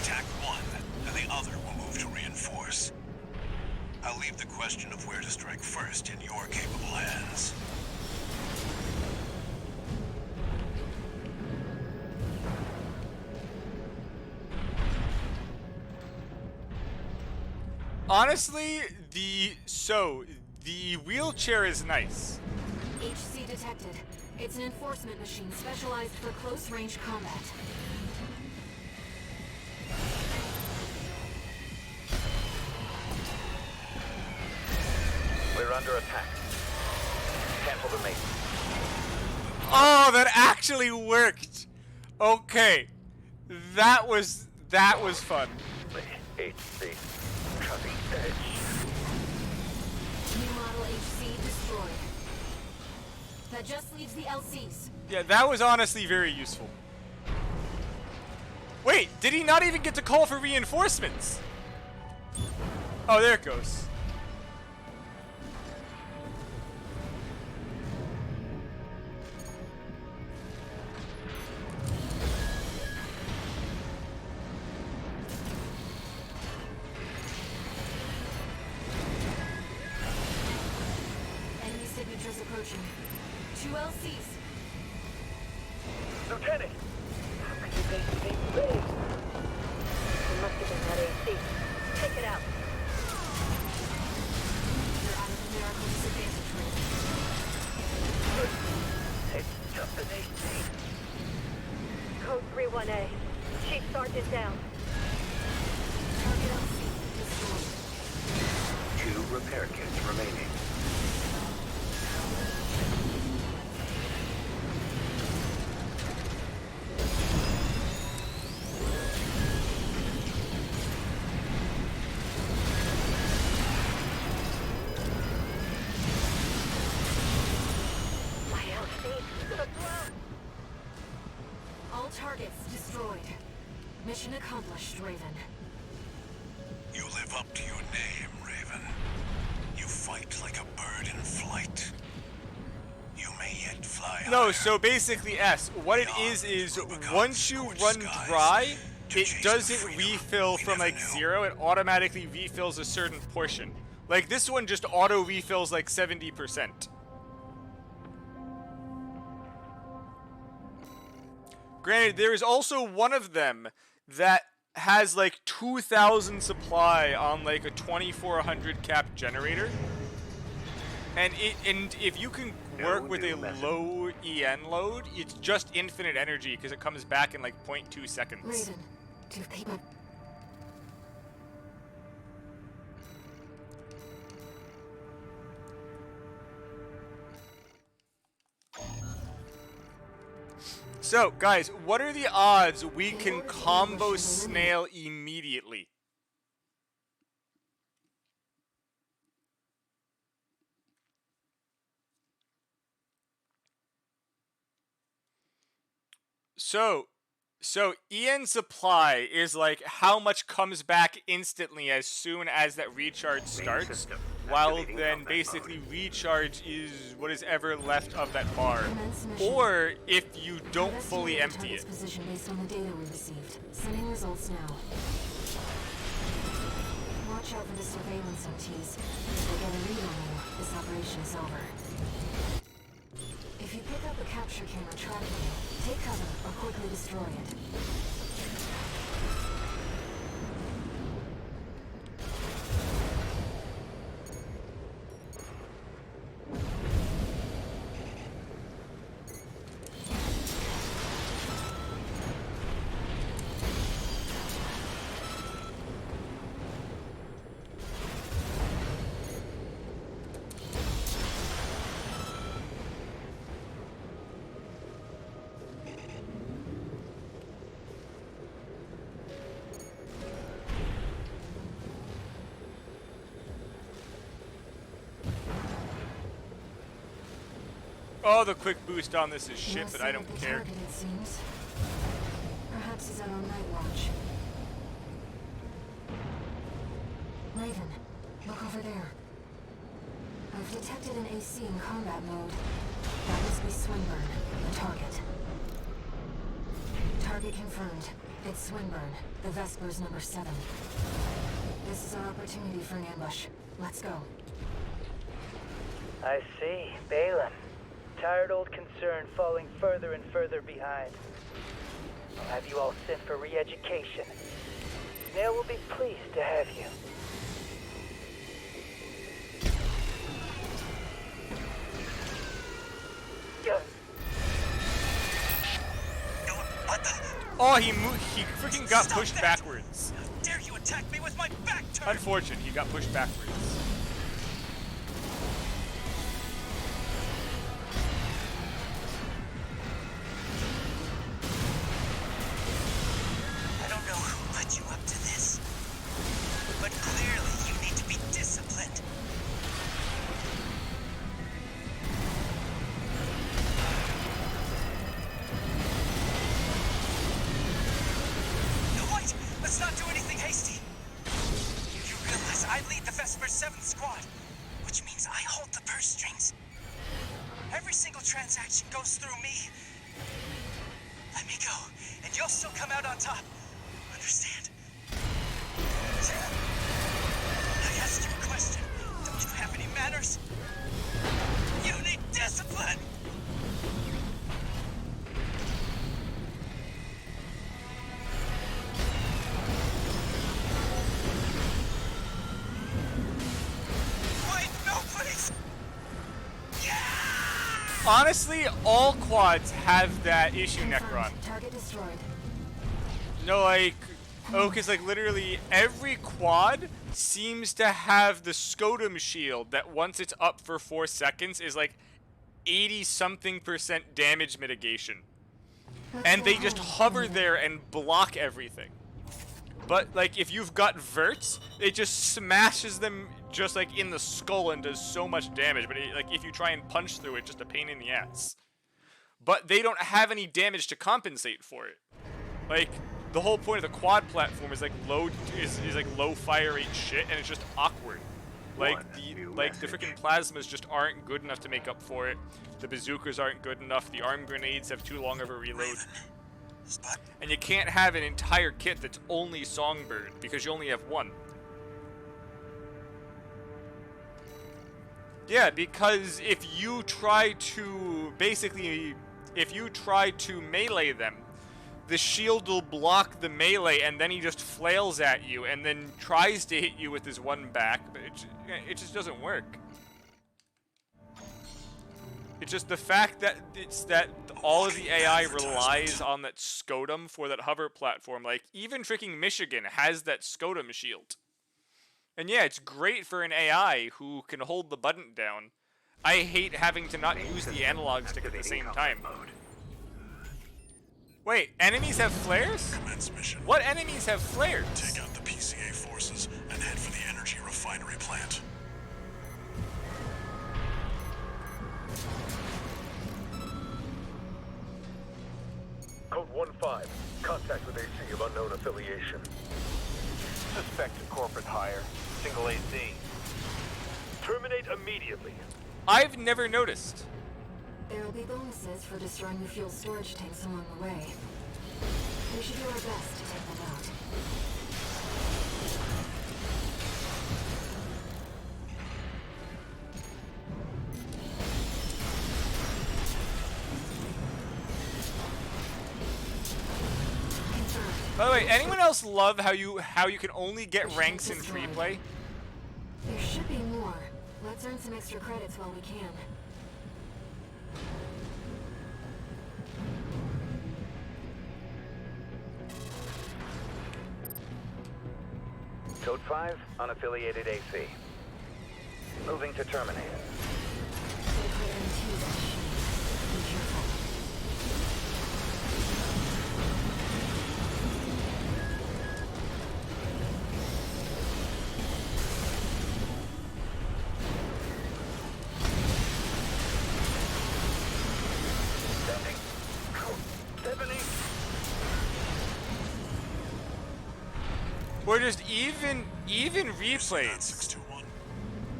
Attack one, and the other will move to reinforce. I'll leave the question of where to strike first in your capable hands. Honestly, The wheelchair is nice. HC detected. It's an enforcement machine specialized for close-range combat. We're under attack. Cancel the mate. Oh, that actually worked. Okay, that was fun. The HC cutting edge. New model HC destroyed. That just leaves the LCs. Yeah, that was honestly very useful. Wait, did he not even get to call for reinforcements? Oh, there it goes. Enemy signatures approaching. 2 LCs. Lieutenant! It must have been that AC. Take it out. You're out of numerical disadvantage range. It's just an AC. Code 31A. Chief Sergeant down. Target LC destroyed. 2 repair kits remaining. My LC. Gonna blow. All targets destroyed. Mission accomplished, Raven. You live up to your name, Raven. You fight like a bird in flight. You may yet fly No, higher. so basically S, what it is once you run dry, it doesn't refill from like 0, it automatically refills a certain portion. Like this one just auto refills like 70%. Granted, there is also one of them that has like 2,000 supply on like a 2400 cap generator. And if you can work with a low EN load, it's just infinite energy because it comes back in like 0.2 seconds. Raven, do people... So, guys, what are the odds we can combo Snail immediately? So EN supply is like how much comes back instantly as soon as that recharge starts, while then basically recharge is what is ever left of that bar, or if you don't fully empty it. Position based on the data we received. Sending results now. Watch out for the surveillance MTs. If they get a read on you, this operation is over. If you pick up a capture camera tracking you, take cover or quickly destroy it. Oh, the quick boost on this is shit, but I don't care. Target, it seems. Perhaps he's out on night watch. Raven, look over there. I've detected an AC in combat mode. That must be Swinburne, the target. Target confirmed. It's Swinburne, the Vesper's number 7. This is our opportunity for an ambush. Let's go. I see. Balin. Tired old concern falling further and further behind. I'll have you all sent for re-education. Snail will be pleased to have you. Oh, he freaking got pushed backwards. How dare you attack me with my back turned? Unfortunate, he got pushed backwards. I don't know who put you up to this, but clearly you need to be disciplined. No, wait! Let's not do anything hasty. You realize I lead the Vesper 7th Squad, which means I hold the purse strings. Every single transaction goes through me. Let me go, and you'll still come out on top. Understand? I asked you a question. Don't you have any manners? You need discipline! Wait, no, please! Honestly, all quads have that issue, Necron. Target destroyed. No, like, oh, because, like, literally every quad seems to have the Scotum shield that once it's up for 4 seconds is, like, 80-something% damage mitigation. And they just hover there and block everything. But, like, if you've got verts, it just smashes them just, like, in the skull and does so much damage. But, like, if you try and punch through it, just a pain in the ass. But they don't have any damage to compensate for it. Like, the whole point of the quad platform is, like, low fire rate shit, and it's just awkward. Like, the freaking plasmas just aren't good enough to make up for it. The bazookas aren't good enough. The arm grenades have too long of a reload. And you can't have an entire kit that's only Songbird, because you only have one. Yeah, because if you try to, basically, if you try to melee them, the shield will block the melee, and then he just flails at you, and then tries to hit you with his one back, but it just doesn't work. It's just the fact that all of the AI relies on that Scotum for that hover platform. Like, even freaking Michigan has that Scotum shield. And yeah, it's great for an AI who can hold the button down. I hate having to not use the analog stick at the same time. Wait, enemies have flares? Commence mission. What enemies have flares? Take out the PCA forces and head for the energy refinery plant. Code 1-5. Contact with AC of unknown affiliation. Suspected corporate hire. Single AC. Terminate immediately. I've never noticed. There will be bonuses for destroying the fuel storage tanks along the way. We should do our best to take them out. By the way, anyone else love how you can only get ranks in free play? There should be more. Let's earn some extra credits while we can. Code 5, unaffiliated AC. Moving to terminate. Or just even replays. 621.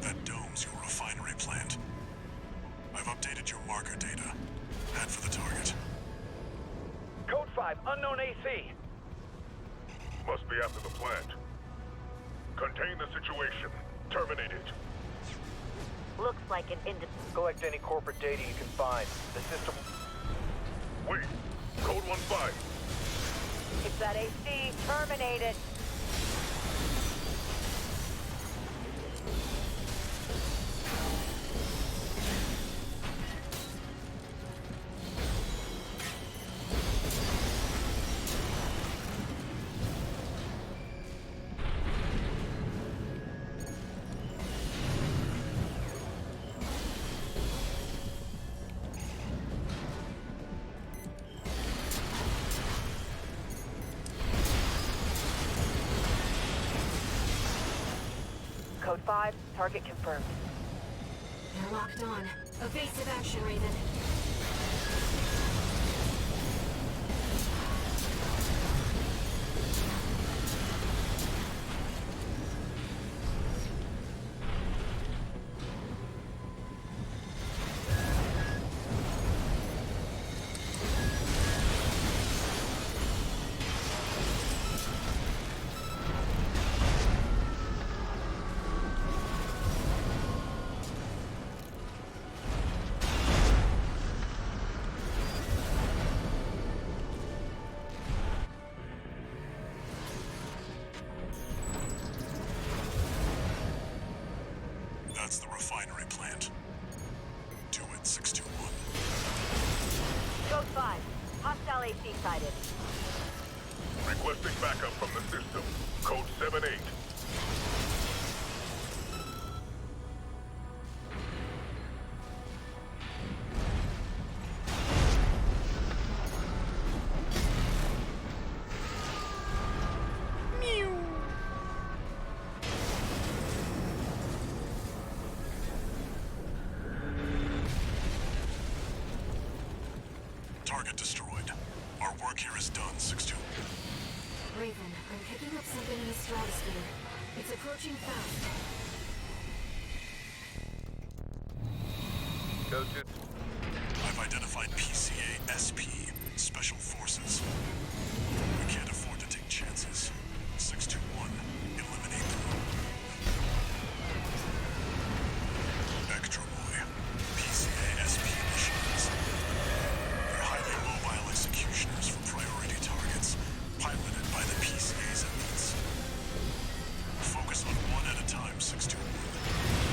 That dome's your refinery plant. I've updated your marker data. Head for the target. Code 5, unknown AC. Must be after the plant. Contain the situation. Terminate it. Looks like an Collect any corporate data you can find. The system... Wait. Code 1-5. It's that AC. Terminate it. Code 5, target confirmed. They're locked on. Evasive action, Raven. That's the refinery plant. Do it, 621. Code 5, hostile AC sighted. Requesting backup from the system. Code 7-8. Target destroyed. Our work here is done, 621. Raven, I'm picking up something in the stratosphere. It's approaching fast. Go to... I've identified PCA SP, Special Forces. We can't afford to take chances. 621, eliminate them. Extra Boy, PCA SP machines. They're highly mobile executioners for priority targets, piloted by the PCA's elites. Focus on one at a time, 621.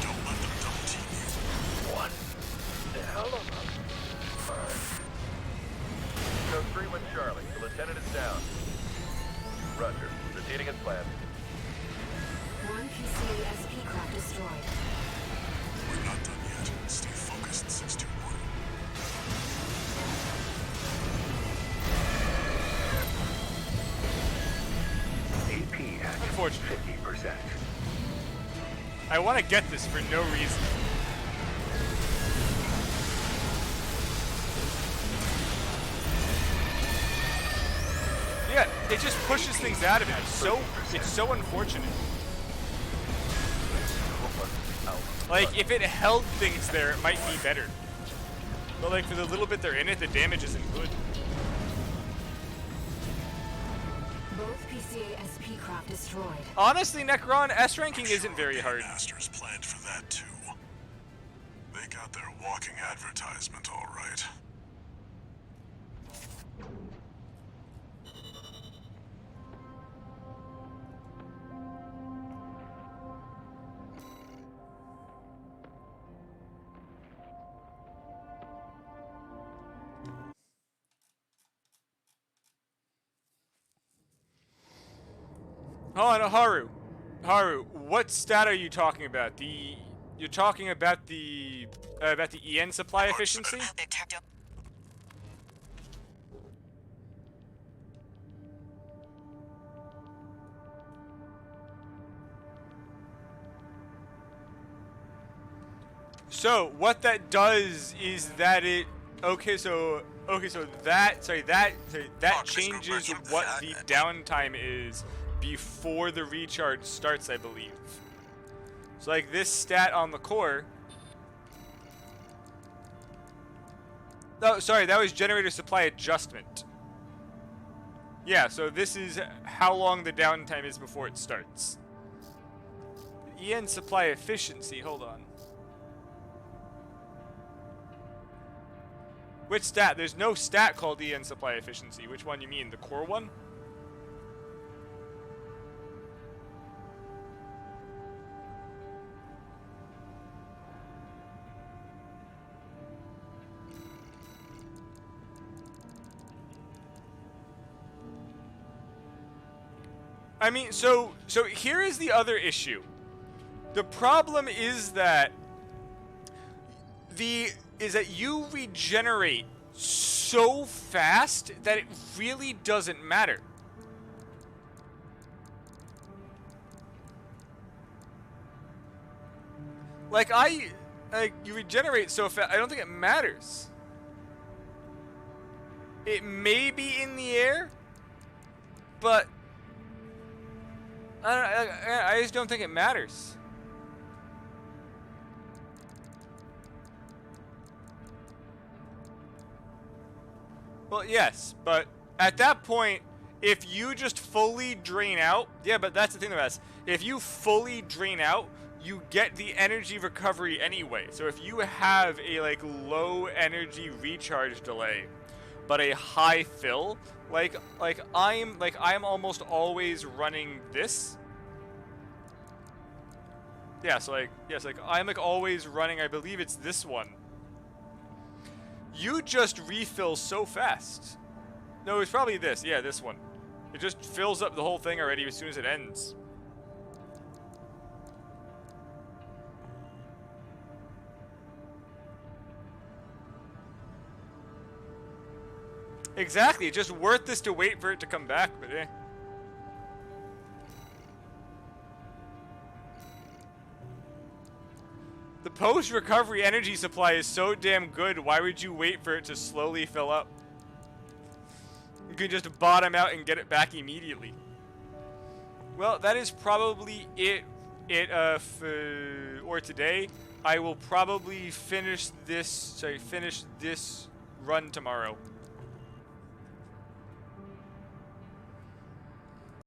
Don't let them double team you. What the hell of a... Code 3 with Charlie. The lieutenant is down. Roger. Proceeding as planned. One PCA SP craft destroyed. We're not done yet. Stay focused, 621. AP at Unfortunate. 50%. I want to get this for no reason. Yeah, it just pushes things out of it. It's so unfortunate. Like, if it held things there, it might be better. But like, for the little bit they're in it, the damage isn't good. Both PCA SP craft destroyed. Honestly, Necron, S ranking isn't very hard. Masters planned for that too. They got their walking advertisement, all right. Hold on, Haru. Haru, what stat are you talking about? You're talking about the EN supply efficiency? So what that does is that it that changes what the downtime is before the recharge starts, I believe. So like this stat on the core. Oh, sorry, that was generator supply adjustment. Yeah, so this is how long the downtime is before it starts. EN supply efficiency, hold on. Which stat? There's no stat called EN supply efficiency. Which one you mean? The core one? I mean, so here is the other issue. The problem is that you regenerate so fast that it really doesn't matter. Like, you regenerate so fast, I don't think it matters. It may be in the air, but I just don't think it matters. Well, yes, but at that point, if you just fully drain out, yeah, but that's the thing about this. If you fully drain out, you get the energy recovery anyway. So if you have a like low energy recharge delay, but a high fill, like I'm almost always running this. Yeah, so like yes, like I'm like always running. I believe it's this one. You just refill so fast. No, it's probably this. Yeah, this one. It just fills up the whole thing already as soon as it ends. Exactly. It's just worth this to wait for it to come back, but eh. The post-recovery energy supply is so damn good, why would you wait for it to slowly fill up? You can just bottom out and get it back immediately. Well, that is probably it for today. I will probably finish this run tomorrow.